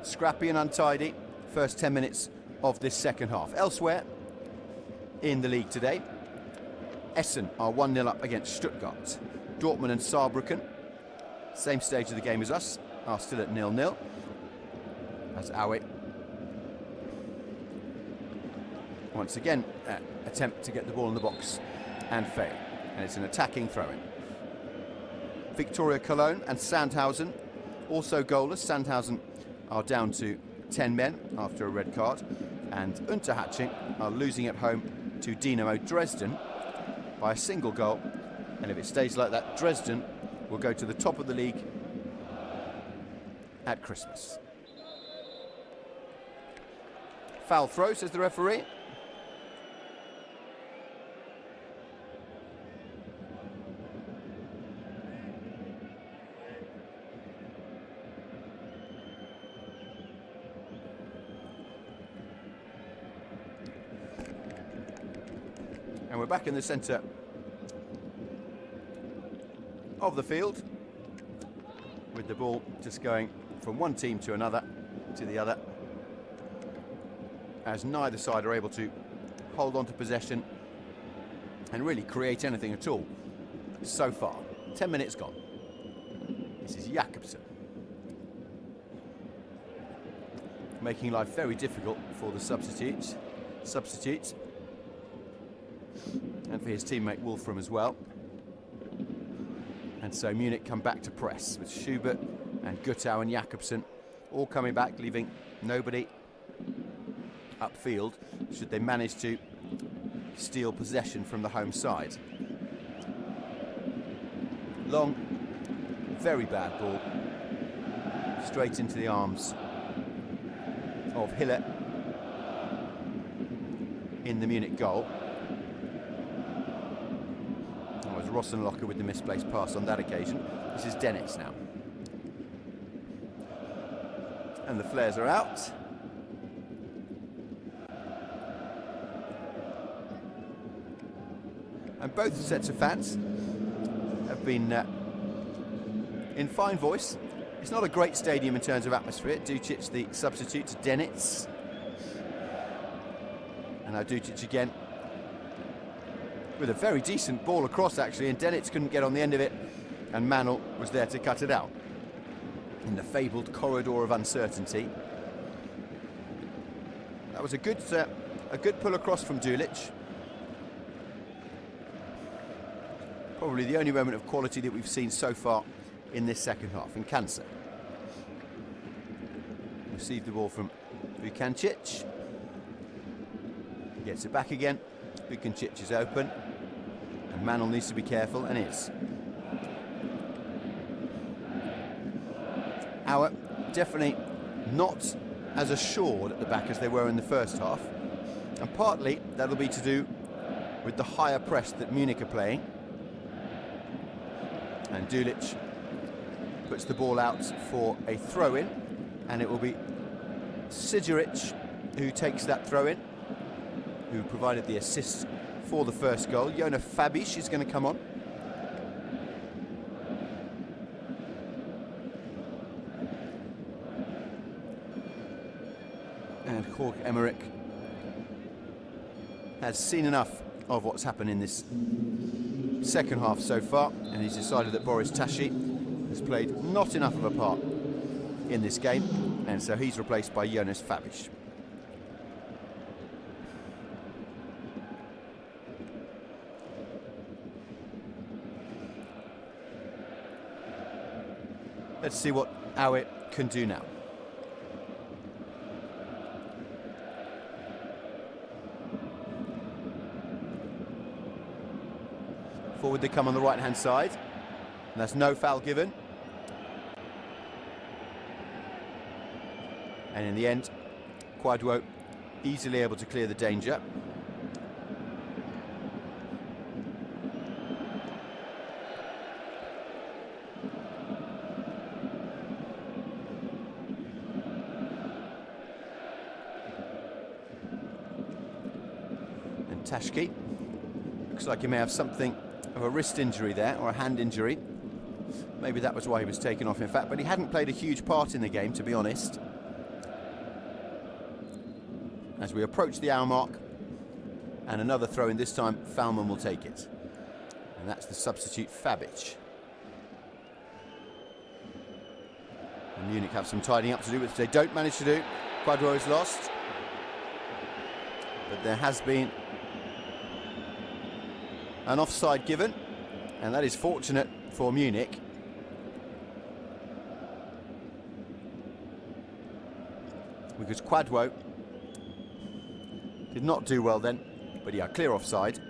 Scrappy and untidy first 10 minutes of this second half. Elsewhere in the league today, Essen are 1-0 up against Stuttgart. Dortmund and Saarbrücken, same stage of the game as us, are still at 0-0. As Aue once again attempt to get the ball in the box and fail. And it's an attacking throw-in. Victoria Cologne and Sandhausen also goalless. Sandhausen are down to 10 men after a red card, and Unterhaching are losing at home to Dynamo Dresden by a single goal, and if it stays like that, Dresden will go to the top of the league at Christmas. Foul throw, says the referee. And we're back in the centre of the field, with the ball just going from one team to another, to the other, as neither side are able to hold on to possession and really create anything at all so far. 10 minutes gone. This is Jakobsen, making life very difficult for the substitutes, and for his teammate Wolfram as well. And so Munich come back to press with Schubert and Guttau and Jakobsen all coming back, leaving nobody upfield should they manage to steal possession from the home side. Long, very bad ball, straight into the arms of Hiller in the Munich goal. It was Rosenlocker with the misplaced pass on that occasion. This is Dennis now. And the flares are out. And both sets of fans have been in fine voice. It's not a great stadium in terms of atmosphere. Ducic, the substitute, to Denitz. And now Ducic again with a very decent ball across, actually, and Denitz couldn't get on the end of it, and Manel was there to cut it out in the fabled corridor of uncertainty. That was a good pull across from Dulic. Probably the only moment of quality that we've seen so far in this second half. And Kansa received the ball from Vukancic. Gets it back again. Vukancic is open, and Manel needs to be careful, and is. Aue definitely not as assured at the back as they were in the first half, and partly that'll be to do with the higher press that Munich are playing. And Dulic puts the ball out for a throw-in, and it will be Siduric who takes that throw-in, who provided the assist for the first goal. Jona Fabiš is going to come on. And Jorge Emmerich has seen enough of what's happened in this second half so far, and he's decided that Boris Tashi has played not enough of a part in this game, and so he's replaced by Jonas Fabiš. Let's see what Aue can do now. Forward they come on the right-hand side, and that's no foul given. And in the end, Quadwo easily able to clear the danger. And Tashki looks like he may have something of a wrist injury there, or a hand injury. Maybe that was why he was taken off, in fact, but he hadn't played a huge part in the game, to be honest. As we approach the hour mark, and another throw in, this time Falman will take it. And that's the substitute Fabic. And Munich have some tidying up to do, which they don't manage to do. Quadro is lost. But there has been an offside given, and that is fortunate for Munich. because Quadwo did not do well then, but yeah, clear offside.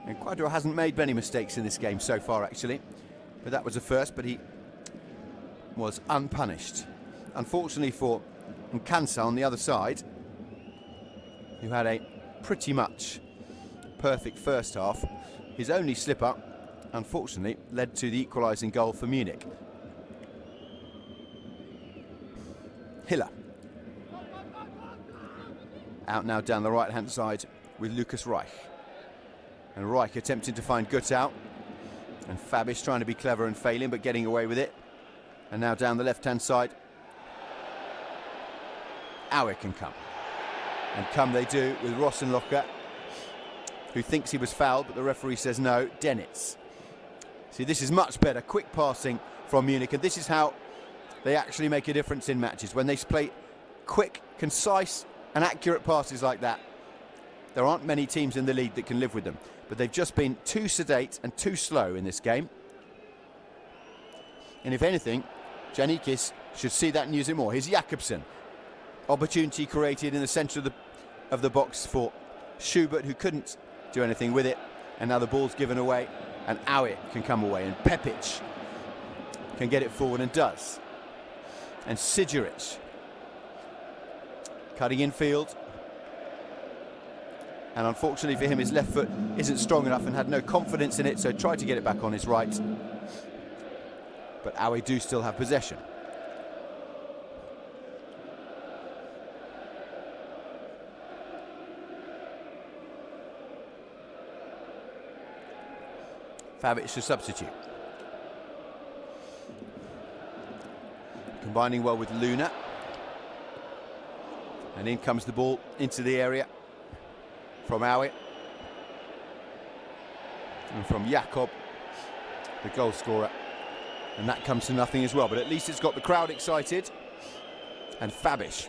And Quadro hasn't made many mistakes in this game so far, actually. But that was a first, but he was unpunished. Unfortunately for Nkansa on the other side, who had a pretty much perfect first half, his only slip-up, unfortunately, led to the equalising goal for Munich. Hiller. Out now down the right-hand side with Lucas Reich. And Reich attempting to find Gutau. And Fabish trying to be clever and failing, but getting away with it. And now down the left-hand side, Aue can come. And come they do with Rosenlocher, who thinks he was fouled, but the referee says no. Denitz. See, this is much better. Quick passing from Munich, and this is how they actually make a difference in matches. When they play quick, concise, and accurate passes like that, there aren't many teams in the league that can live with them. But they've just been too sedate and too slow in this game. And if anything, Janikis should see that and use it more. Here's Jakobsen. Opportunity created in the centre of the box for Schubert, who couldn't do anything with it. And now the ball's given away, and Aue can come away. And Pepic can get it forward and does. And Siduric cutting infield. And unfortunately for him, his left foot isn't strong enough and had no confidence in it, so tried to get it back on his right. But Aue do still have possession. Fabic to substitute. Combining well with Luna. And in comes the ball into the area from Aue. And from Jakob, the goal scorer. And that comes to nothing as well, but at least it's got the crowd excited. And Fabish,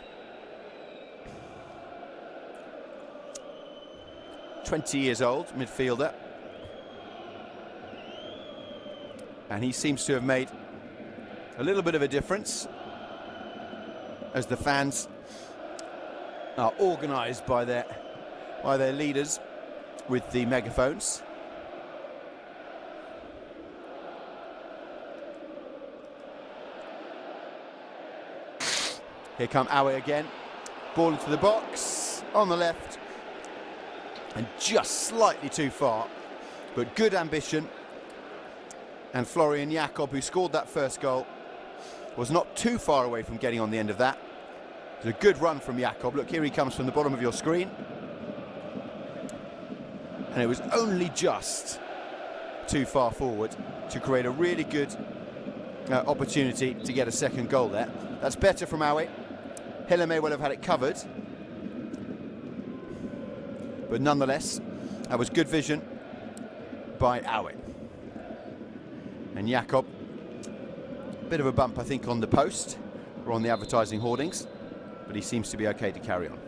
20 years old, midfielder. And he seems to have made a little bit of a difference as the fans are organised by their leaders with the megaphones. Here come Aue again. Ball into the box, on the left. And just slightly too far, but good ambition. And Florian Jakob, who scored that first goal, was not too far away from getting on the end of that. It was a good run from Jakob. Look, here he comes from the bottom of your screen. And it was only just too far forward to create a really good opportunity to get a second goal there. That's better from Aue. Hiller may well have had it covered. But nonetheless, that was good vision by Aue. And Jakob, a bit of a bump, I think, on the post or on the advertising hoardings, but he seems to be okay to carry on.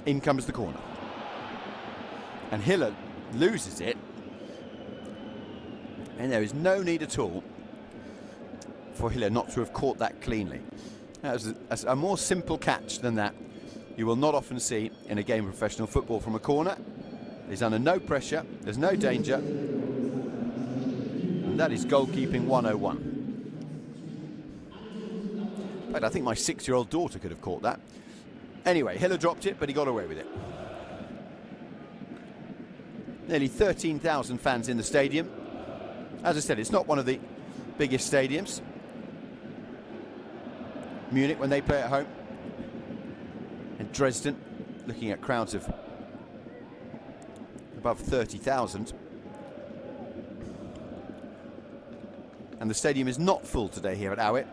In comes the corner. And Hiller loses it. And there is no need at all for Hiller not to have caught that cleanly. That was a more simple catch than that you will not often see in a game of professional football from a corner. He's under no pressure, there's no danger. And that is goalkeeping 101. In fact, I think my 6-year-old daughter could have caught that. Anyway, Hiller dropped it, but he got away with it. Nearly 13,000 fans in the stadium. As I said, it's not one of the biggest stadiums. Munich, when they play at home. And Dresden, looking at crowds of above 30,000. And the stadium is not full today here at Aue.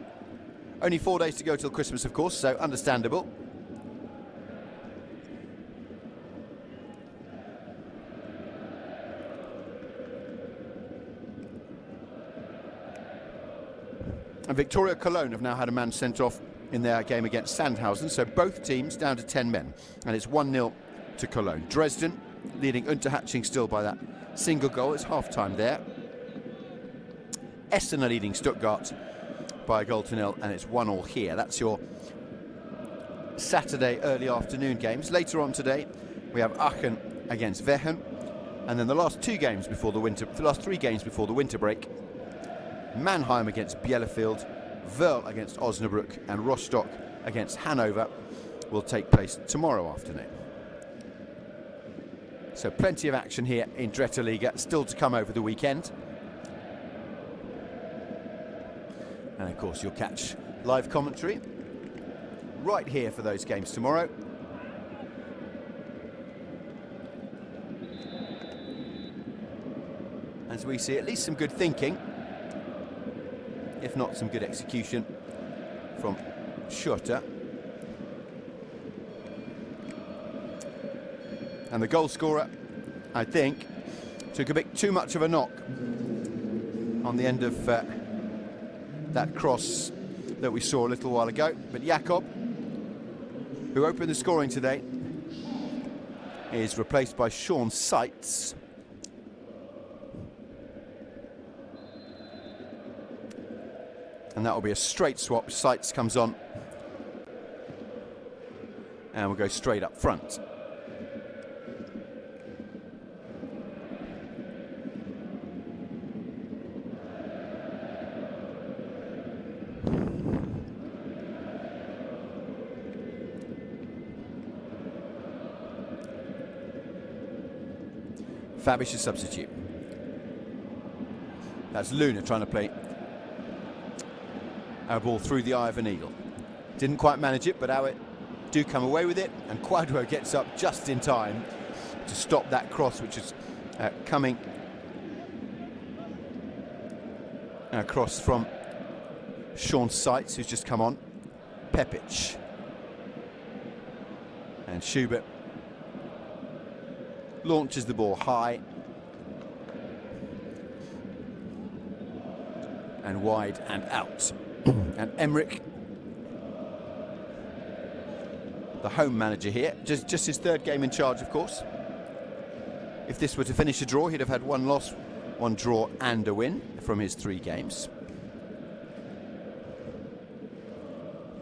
Only 4 days to go till Christmas, of course, so understandable. And Victoria Cologne have now had a man sent off in their game against Sandhausen, so both teams down to 10 men. And it's 1-0 to Cologne. Dresden leading Unterhaching still by that single goal. It's half-time there. Essen are leading Stuttgart by 1-0, and it's 1-1 here. That's your Saturday early afternoon games. Later on today, we have Aachen against Wehen, and then the last 3 games before the winter break, Mannheim against Bielefeld, Wörl against Osnabrück, and Rostock against Hanover will take place tomorrow afternoon. So plenty of action here in Dritte Liga, still to come over the weekend. And of course you'll catch live commentary right here for those games tomorrow. As we see at least some good thinking, if not some good execution from Schurter. And the goal scorer, I think, took a bit too much of a knock on the end of that cross that we saw a little while ago. But Jakob, who opened the scoring today, is replaced by Sean Seitz. And that will be a straight swap. Seitz comes on. And we'll go straight up front. Fabish is substitute. That's Luna trying to play a ball through the eye of an eagle. Didn't quite manage it, but Aue do come away with it, and Quadro gets up just in time to stop that cross, which is coming across from Sean Seitz, who's just come on. Pepic. And Schubert launches the ball high and wide and out. And Emmerich, the home manager here, just his 3rd game in charge, of course. If this were to finish a draw, he'd have had 1 loss, 1 draw and a win from his 3 games.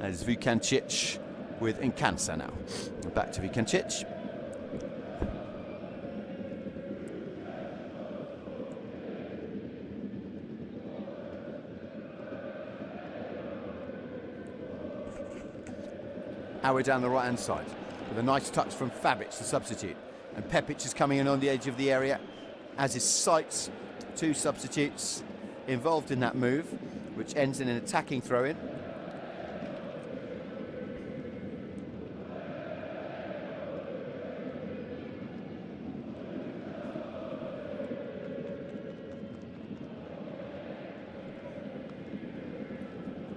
There's Vukancic with Nkansa now. Back to Vukancic. Aue down the right-hand side with a nice touch from Fabic, the substitute. And Pepic is coming in on the edge of the area, as is Seitz. 2 substitutes involved in that move, which ends in an attacking throw-in.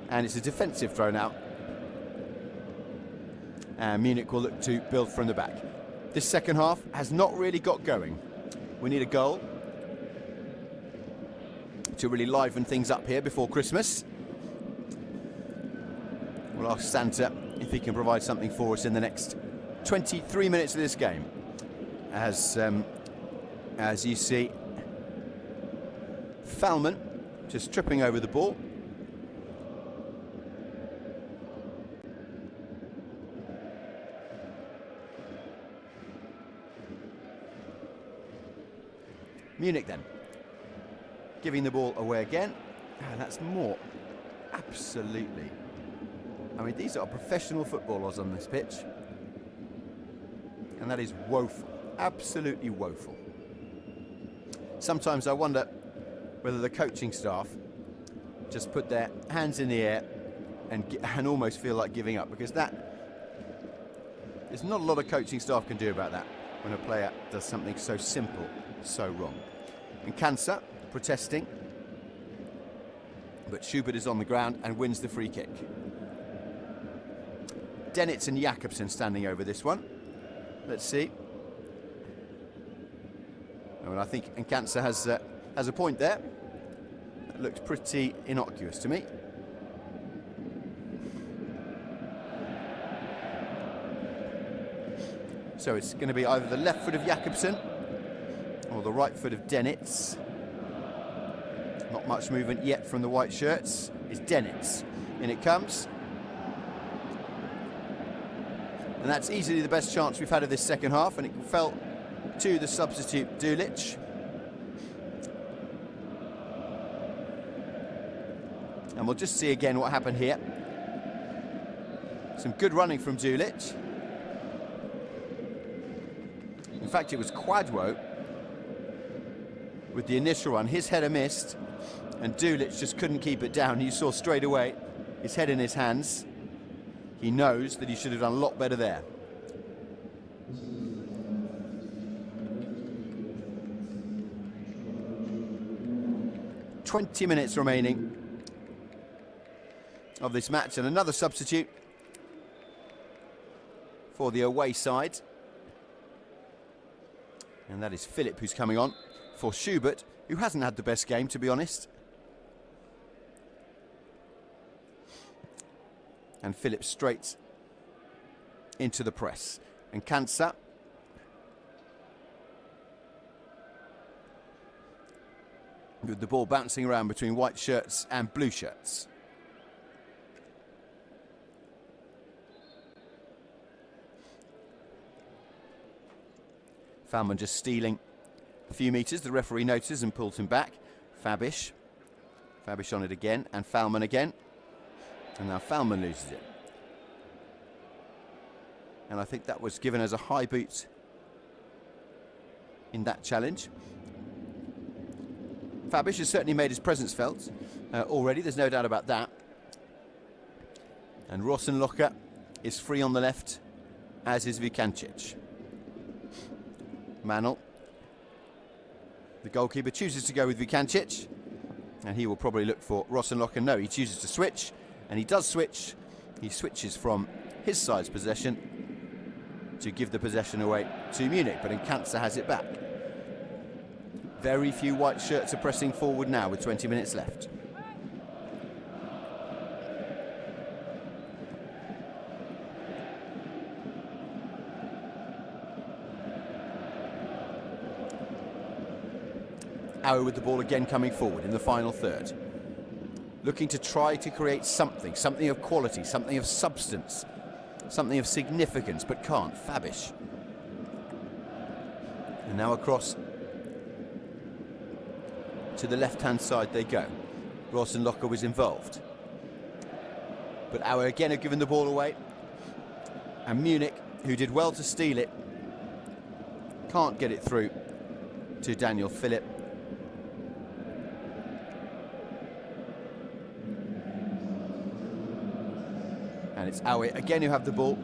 And it's a defensive throw now. And Munich will look to build from the back. This second half has not really got going. We need a goal to really liven things up here before Christmas. We'll ask Santa if he can provide something for us in the next 23 minutes of this game. As you see, Fallman just tripping over the ball. Munich then, giving the ball away again. And that's more. Absolutely. I mean, these are professional footballers on this pitch. And that is woeful. Absolutely woeful. Sometimes I wonder whether the coaching staff just put their hands in the air and almost feel like giving up, because there's not a lot of coaching staff can do about that when a player does something so simple so wrong. And Nkansa protesting, but Schubert is on the ground and wins the free kick. Dennitz and Jakobsen standing over this one. Let's see. Well, I think Nkansa has a point there. That looks pretty innocuous to me. So it's going to be either the left foot of Jakobsen or the right foot of Dennett's. Not much movement yet from the white shirts. It's Dennett's. In it comes. And that's easily the best chance we've had of this second half, and it fell to the substitute Dulic. And we'll just see again what happened here. Some good running from Dulic. In fact, it was Quadwo with the initial run. His header missed, and Dulic just couldn't keep it down. You saw straight away his head in his hands. He knows that he should have done a lot better there. "20 minutes remaining of this match, and another substitute for the away side. And that is Philip, who's coming on for Schubert, who hasn't had the best game, to be honest. And Philip straight into the press. And Kansa with the ball bouncing around between white shirts and blue shirts. Falman just stealing a few metres. The referee notices and pulls him back. Fabish on it again, and Falman again. And now Falman loses it. And I think that was given as a high boot in that challenge. Fabish has certainly made his presence felt already, there's no doubt about that. And Rosenlocher is free on the left, as is Vukancic. Manel, the goalkeeper, chooses to go with Vukancic, and he will probably look for Rosenlocher. No, he chooses to switch, and he does switch. He switches from his side's possession to give the possession away to Munich, but Kansa has it back. Very few white shirts are pressing forward now with 20 minutes left. Aue with the ball again coming forward in the final third. Looking to try to create something of quality, something of substance, something of significance, but can't. Fabish. And now across to the left-hand side they go. Rosenlocher was involved. But Aue again have given the ball away. And Munich, who did well to steal it, can't get it through to Daniel Philipp. And it's Aue again who have the ball.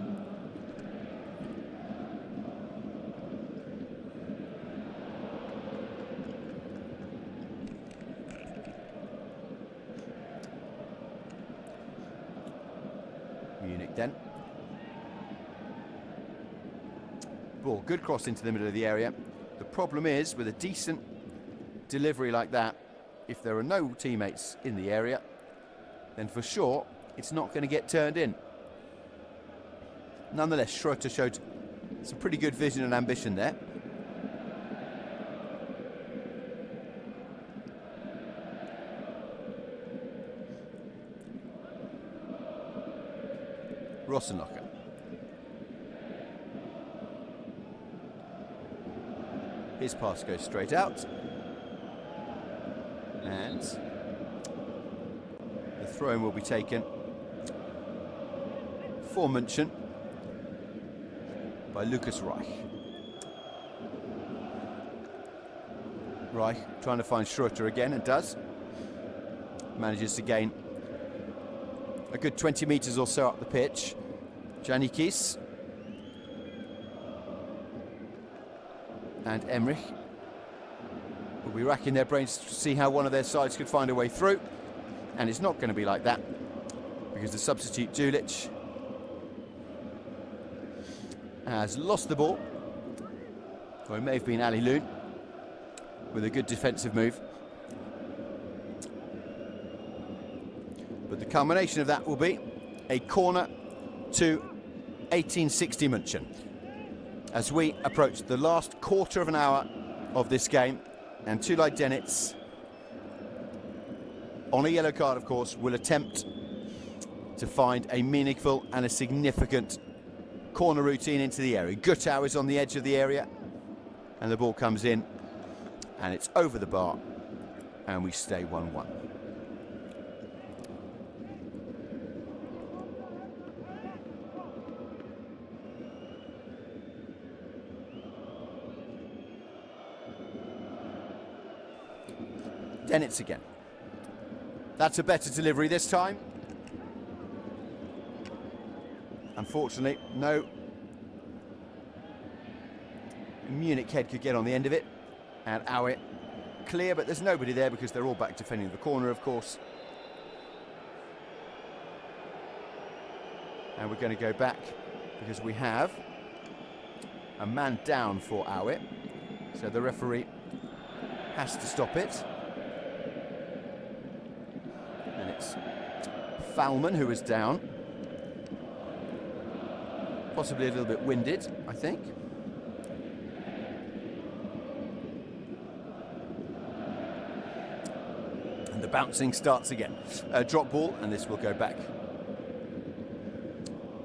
Munich then. Ball, good cross into the middle of the area. The problem is, with a decent delivery like that, if there are no teammates in the area, then for sure it's not going to get turned in. Nonetheless, Schroeter showed some pretty good vision and ambition there. Rosenlocher. His pass goes straight out. And the throw-in will be taken for München by Lucas Reich. Reich trying to find Schroeter again, and does. Manages to gain a good 20 metres or so up the pitch. Janikis and Emmerich will be racking their brains to see how one of their sides could find a way through, and it's not going to be like that, because the substitute Dulic has lost the ball, or it may have been Ali Loon with a good defensive move. But the culmination of that will be a corner to 1860 München as we approach the last quarter of an hour of this game. And Tulay Denitz, on a yellow card, of course, will attempt to find a meaningful and a significant corner routine into the area. Gutau is on the edge of the area, and the ball comes in, and it's over the bar, and we stay 1-1. Denitz again. That's a better delivery this time. Unfortunately, no. Munich head could get on the end of it. And Aue clear, but there's nobody there because they're all back defending the corner, of course. And we're going to go back because we have a man down for Aue. So the referee has to stop it. And it's Falman who is down. Possibly a little bit winded, I think. And the bouncing starts again. Drop ball, and this will go back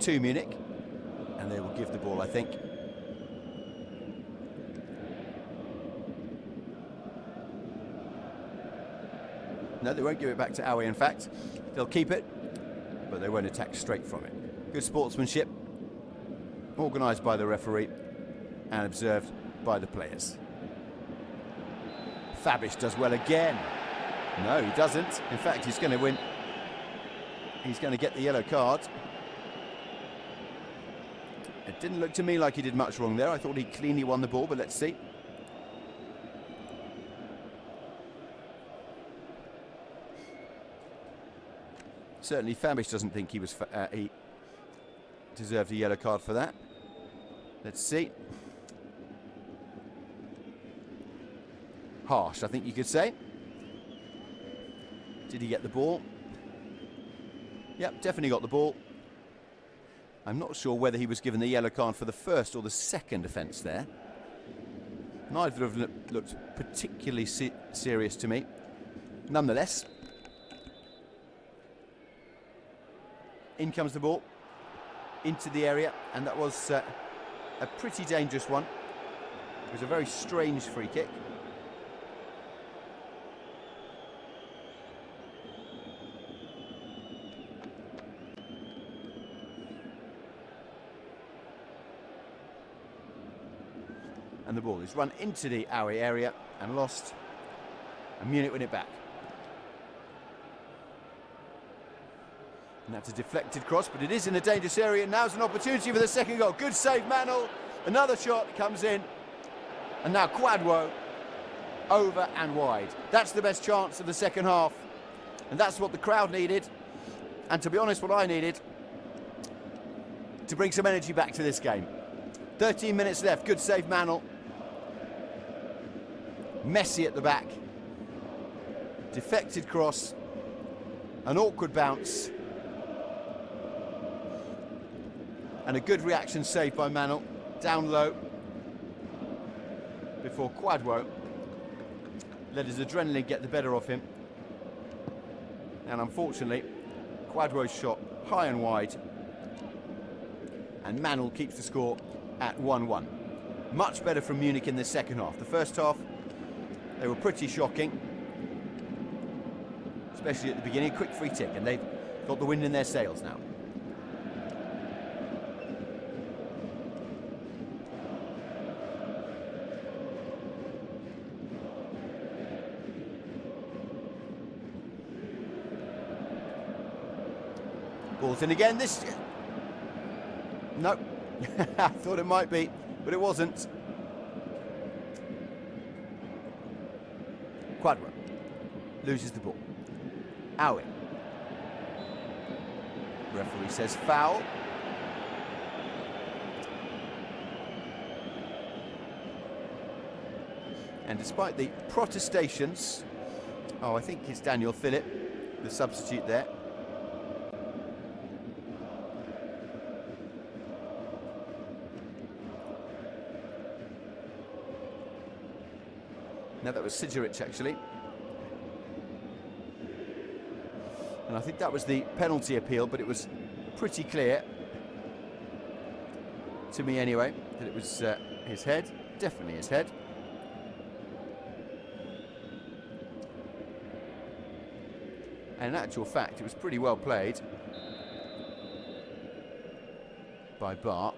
to Munich. And they will give the ball, I think. No, they won't give it back to Aue, in fact. They'll keep it, but they won't attack straight from it. Good sportsmanship, organised by the referee and observed by the players. Fabish does well again. No, he doesn't. In fact, he's going to win. He's going to get the yellow card. It didn't look to me like he did much wrong there. I thought he cleanly won the ball, but let's see. Certainly Fabish doesn't think he deserved a yellow card for that. Let's see. Harsh, I think you could say. Did he get the ball? Yep, definitely got the ball. I'm not sure whether he was given the yellow card for the first or the second offence there. Neither of them looked particularly serious to me. Nonetheless, in comes the ball into the area, and that was a pretty dangerous one. It was a very strange free kick. And the ball is run into the Aue area and lost, and Munich win it back. And that's a deflected cross, but it is in a dangerous area. Now's an opportunity for the second goal. Good save, Manel. Another shot comes in. And now Kwadwo over and wide. That's the best chance of the second half. And that's what the crowd needed. And to be honest, what I needed to bring some energy back to this game. 13 minutes left. Good save, Manel. Messi at the back. Deflected cross. An awkward bounce. And a good reaction saved by Manel, down low, before Kwadwo let his adrenaline get the better of him. And unfortunately, Kwadwo's shot high and wide, and Manel keeps the score at 1-1. Much better from Munich in the second half. The first half, they were pretty shocking, especially at the beginning. Quick free kick, and they've got the wind in their sails now. Ball's in again. This... No. I thought it might be, but it wasn't. Kwadwo loses the ball. Aue. Referee says foul. And despite the protestations, I think it's Daniel Phillip, the substitute there. No, that was Siduric actually. And I think that was the penalty appeal, but it was pretty clear, to me anyway, that it was his head, definitely his head. And in actual fact, it was pretty well played by Bart.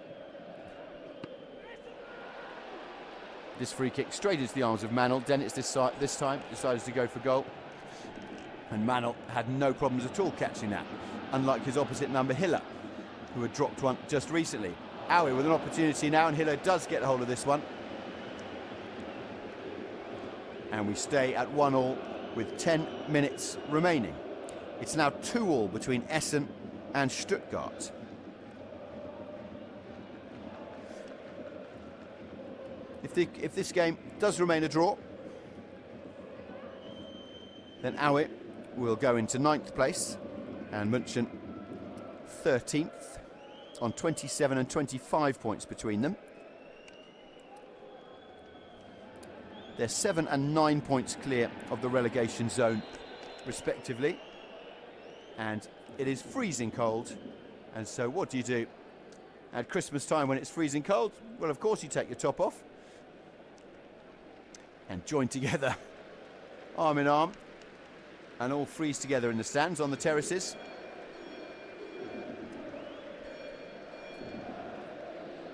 This free kick straight into the arms of Manel. Dennett this time decided to go for goal. And Manel had no problems at all catching that, unlike his opposite number, Hiller, who had dropped one just recently. Aue with an opportunity now, and Hiller does get hold of this one. And we stay at 1-1 with 10 minutes remaining. It's now 2-2 between Essen and Stuttgart. If this game does remain a draw, then Aue will go into 9th place and München 13th on 27 and 25 points between them. They're 7 and 9 points clear of the relegation zone, respectively. And it is freezing cold. And so what do you do at Christmas time when it's freezing cold? Well, of course you take your top off and join together, arm in arm, and all freeze together in the stands on the terraces.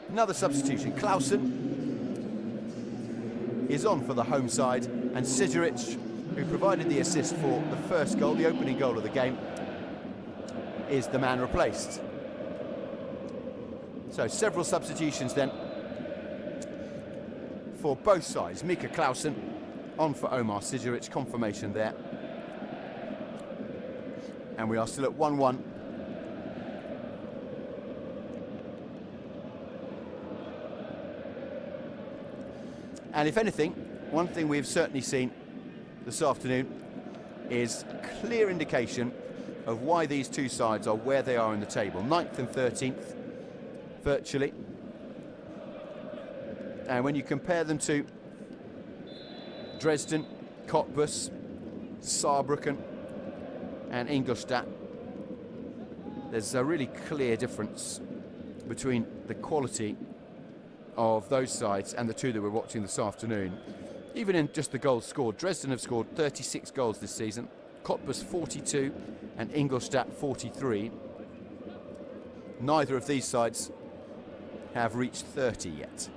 Another substitution. Clausen is on for the home side, and Siduric, who provided the assist for the first goal, the opening goal of the game, is the man replaced. So several substitutions then for both sides. Mika Clausen on for Omar Siduric, confirmation there. And we are still at 1-1. And if anything, one thing we've certainly seen this afternoon is clear indication of why these two sides are where they are in the table. 9th and 13th, virtually. And when you compare them to Dresden, Cottbus, Saarbrücken and Ingolstadt, there's a really clear difference between the quality of those sides and the two that we're watching this afternoon. Even in just the goals scored, Dresden have scored 36 goals this season, Cottbus 42 and Ingolstadt 43. Neither of these sides have reached 30 yet.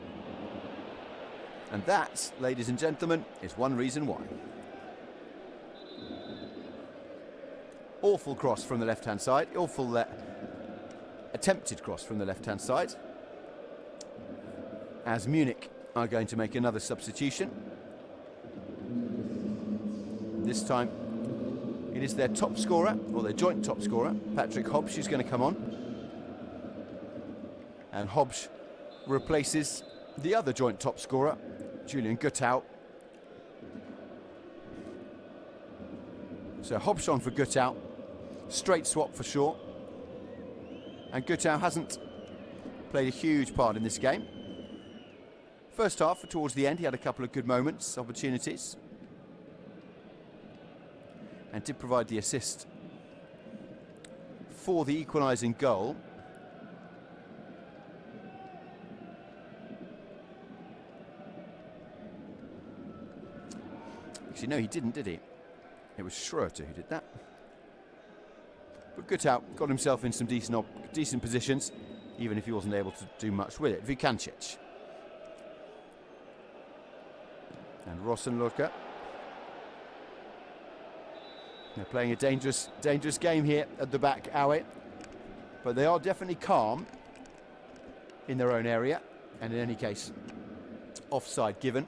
And that, ladies and gentlemen, is one reason why. Awful cross from the left-hand side. Awful attempted cross from the left-hand side. As Munich are going to make another substitution. This time it is their top scorer, or their joint top scorer, Patrick Hobbs, who's going to come on. And Hobbs replaces the other joint top scorer, Julian Guttau. So Hobbs on for Guttau. Straight swap for sure. And Guttau hasn't played a huge part in this game. First half, towards the end, he had a couple of good moments, opportunities. And did provide the assist for the equalising goal. Actually, no, he didn't, did he? It was Schroeter who did that. But Guttau got himself in some decent positions, even if he wasn't able to do much with it. Vukancic. And Rosenlöcher. They're playing a dangerous game here at the back, Aue. But they are definitely calm in their own area. And in any case, offside given.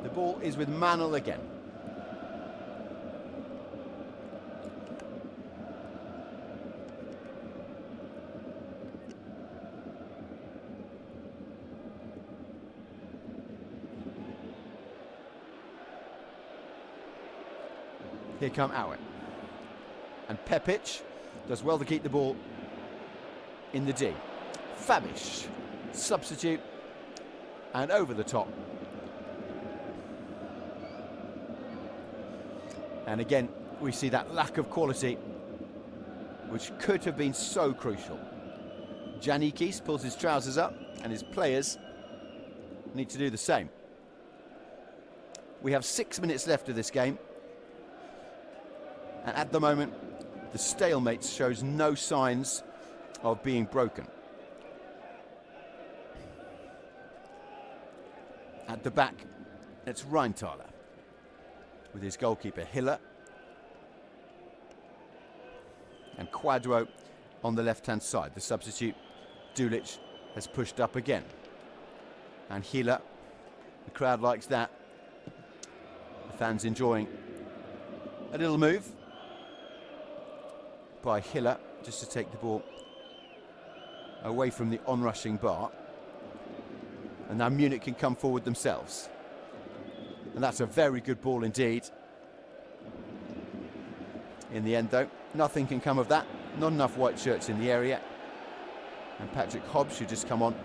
The ball is with Manel again. Here come Aue. And Pepic does well to keep the ball in the D. Fabish, substitute, and over the top. And again, we see that lack of quality, which could have been so crucial. Janikis pulls his trousers up, and his players need to do the same. We have 6 minutes left of this game, and at the moment, the stalemate shows no signs of being broken. At the back, it's Rheintaler with his goalkeeper Hiller and Quadro on the left-hand side. The substitute Dulic has pushed up again, and Hiller, the crowd likes that. The fans enjoying a little move by Hiller just to take the ball away from the onrushing Bar, and now Munich can come forward themselves, and that's a very good ball indeed. In the end though, nothing can come of that. Not enough white shirts in the area, and Patrick Hobbs, who just come on,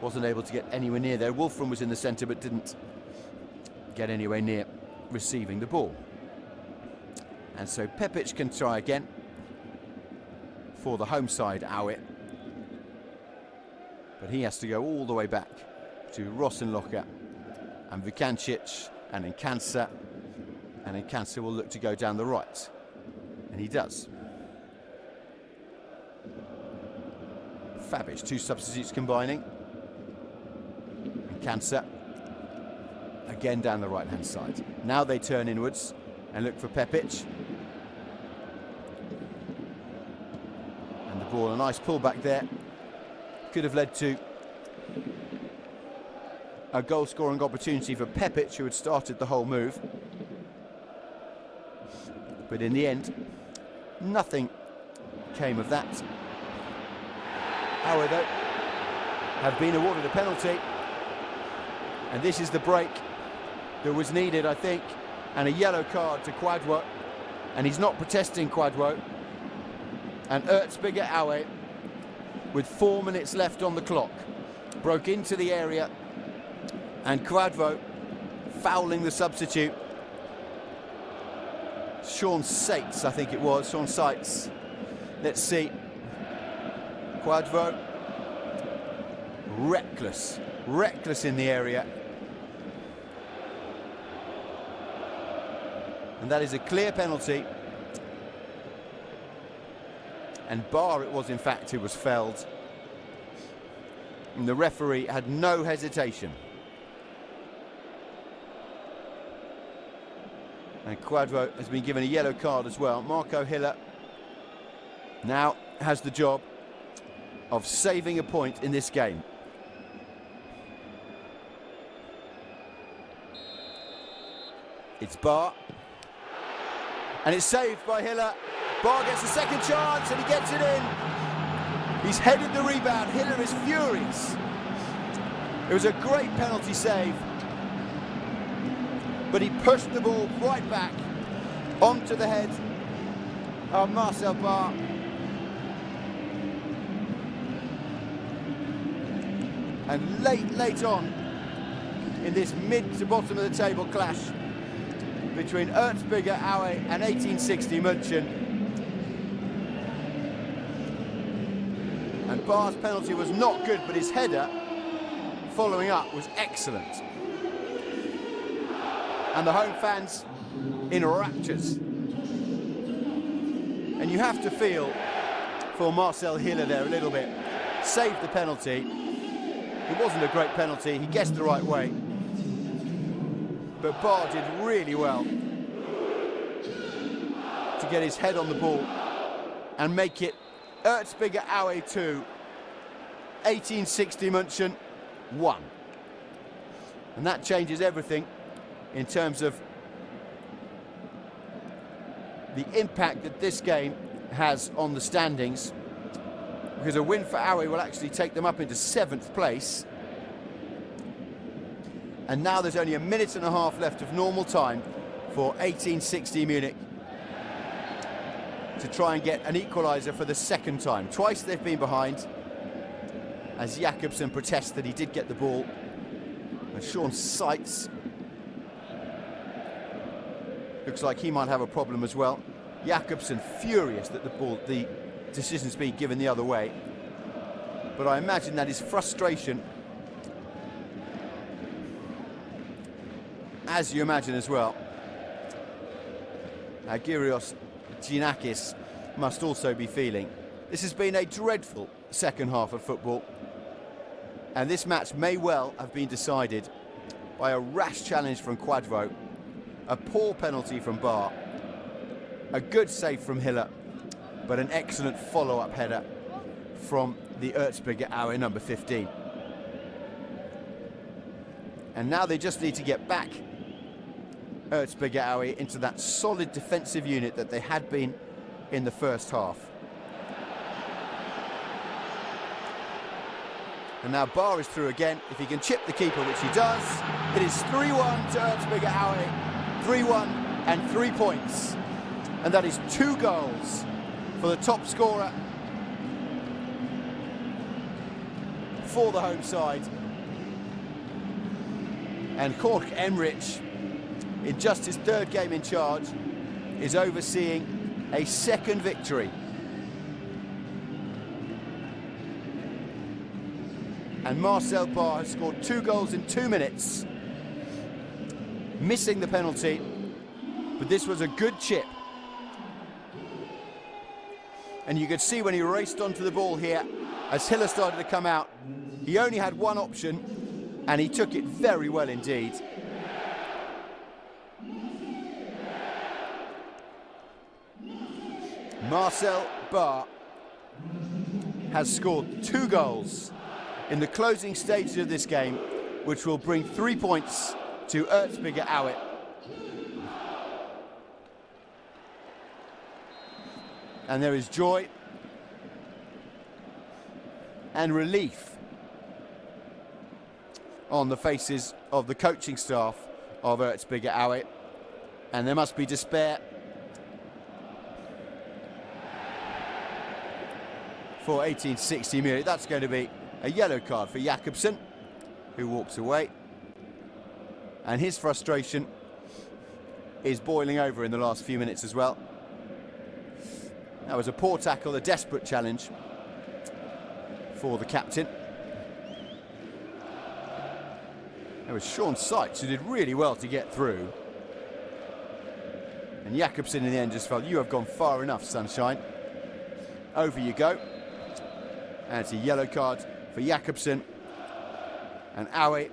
wasn't able to get anywhere near there. Wolfram was in the centre but didn't get anywhere near receiving the ball, and so Pepic can try again for the home side, Aue, but he has to go all the way back to Rosenlocher and Vukancic and Nkansa, and Nkansa will look to go down the right, and he does. Fabish, two substitutes combining. Nkansa again down the right hand side. Now they turn inwards and look for Pepic, and the ball, a nice pullback there, could have led to a goal scoring opportunity for Pepic, who had started the whole move, but in the end nothing came of that. Aue, though, have been awarded a penalty, and this is the break that was needed, I think, and a yellow card to Quadro, and he's not protesting, Quadro, and Erzgebirge Aue, with 4 minutes left on the clock, broke into the area, and Quadro fouling the substitute, Sean Seitz, I think it was, Sean Seitz. Let's see. Quadro, reckless in the area. And that is a clear penalty. And Bar it was, in fact, who was felled. And the referee had no hesitation. And Quadro has been given a yellow card as well. Marco Hiller now has the job of saving a point in this game. It's Bar, and it's saved by Hiller. Bar gets a second chance and he gets it in. He's headed the rebound. Hiller is furious. It was a great penalty save, but he pushed the ball right back onto the head of Marcel Bar. And late on in this mid to bottom of the table clash between Erzgebirge Aue and 1860 München, and Bar's penalty was not good, but his header following up was excellent, and the home fans in raptures. And you have to feel for Marcel Hiller there a little bit. Saved the penalty. It wasn't a great penalty, he guessed the right way, but Bar did really well to get his head on the ball and make it Erzgebirge Aue 2, 1860 München 1. And that changes everything in terms of the impact that this game has on the standings, because a win for Aue will actually take them up into 7th place. And now there's only a minute and a half left of normal time for 1860 Munich to try and get an equaliser for the second time. Twice they've been behind, as Jakobsen protests that he did get the ball. And Sean Seitz looks like he might have a problem as well. Jakobsen furious that the decision's been given the other way. But I imagine that is frustration, as you imagine as well. Gyrios Giannakis must also be feeling. This has been a dreadful second half of football, and this match may well have been decided by a rash challenge from Quadro, a poor penalty from Barr, a good save from Hiller, but an excellent follow-up header from the Erzgebirge Aue number 15. And now they just need to get back Erzgebirge Aue into that solid defensive unit that they had been in the first half. And now Barr is through again. If he can chip the keeper, which he does, it is 3-1 to Erzgebirge Aue. 3-1 and 3 points. And that is 2 goals for the top scorer for the home side. And Jorge Emrich, in just his 3rd game in charge, is overseeing a second victory. And Marcel Barr has scored 2 goals in 2 minutes, missing the penalty, but this was a good chip. And you could see when he raced onto the ball here, as Hiller started to come out, he only had one option, and he took it very well indeed. Marcel Barr has scored 2 goals in the closing stages of this game, which will bring 3 points to Erzgebirge Aue. And there is joy and relief on the faces of the coaching staff of Erzgebirge Aue, and there must be despair for 1860 Munich. That's going to be a yellow card for Jakobsen, who walks away, and his frustration is boiling over in the last few minutes as well. That was a poor tackle, a desperate challenge for the captain. It was Sean Seitz who did really well to get through. And Jakobsen in the end just felt, you have gone far enough, sunshine. Over you go. And it's a yellow card for Jakobsen. And Aue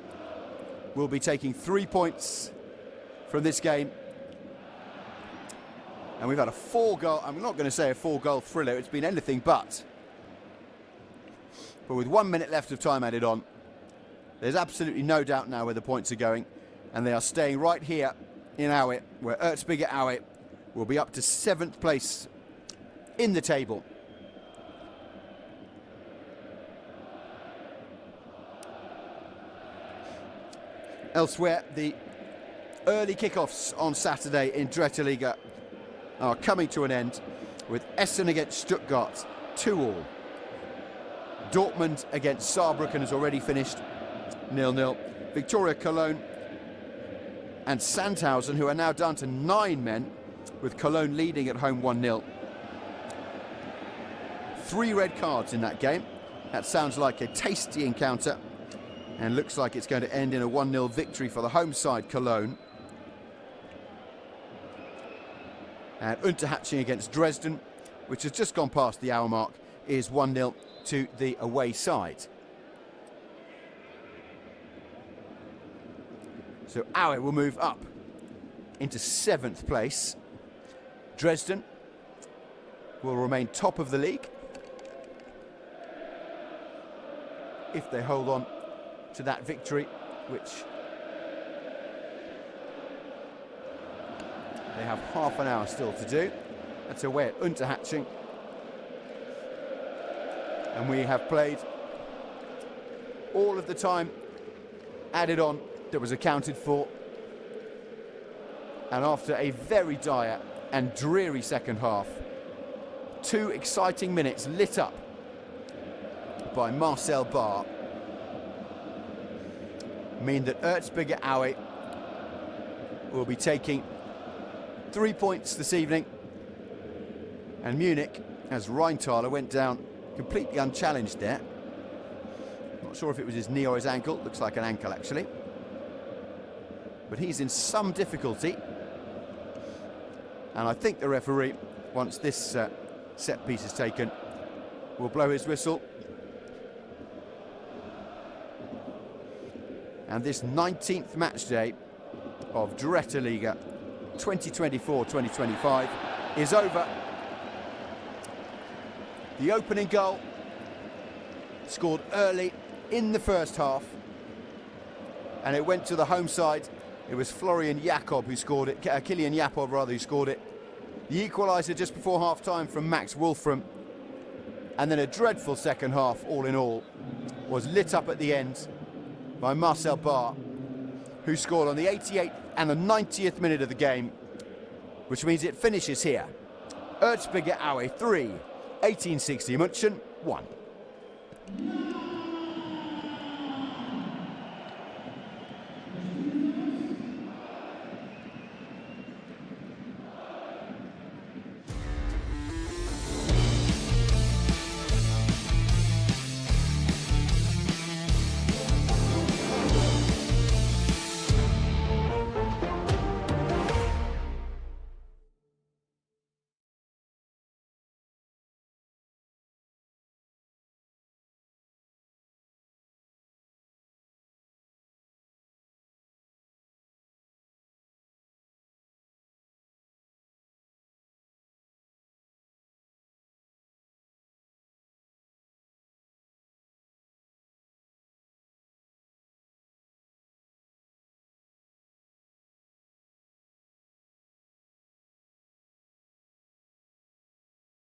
will be taking 3 points from this game. And we've had a 4-goal, I'm not going to say a 4-goal thriller, it's been anything but. But with 1 minute left of time added on, there's absolutely no doubt now where the points are going. And they are staying right here in Aue, where Erzgebirge Aue will be up to 7th place in the table. Elsewhere, the early kickoffs on Saturday in Dritte Liga are coming to an end, with Essen against Stuttgart 2-2. Dortmund against Saarbrücken has already finished 0-0. Victoria Cologne and Sandhausen, who are now down to 9 men, with Cologne leading at home 1-0. 3 red cards in that game. That sounds like a tasty encounter, and looks like it's going to end in a 1-0 victory for the home side, Cologne. And Unterhaching against Dresden, which has just gone past the hour mark, is 1-0 to the away side. So Aue will move up into 7th place. Dresden will remain top of the league if they hold on to that victory, which they have half an hour still to do. That's away at Unterhaching. And we have played all of the time added on that was accounted for. And after a very dire and dreary second half, 2 exciting minutes lit up by Marcel Barr mean that Erzgebirge Aue will be taking 3 points this evening, and Munich, as Rheintaler went down completely unchallenged there. Not sure if it was his knee or his ankle. Looks like an ankle actually, but he's in some difficulty, and I think the referee, once this set piece is taken, will blow his whistle. And this 19th match day of Dritte Liga 2024-2025 is over. The opening goal, scored early in the first half, and it went to the home side. It was Florian Jakob who scored it, Kylian Jakob rather, who scored it. The equaliser just before half-time from Max Wolfram, and then a dreadful second half all in all was lit up at the end by Marcel Barr, who scored on the 88th and the 90th minute of the game, which means it finishes here. Erzgebirge Aue 3, 1860 München 1.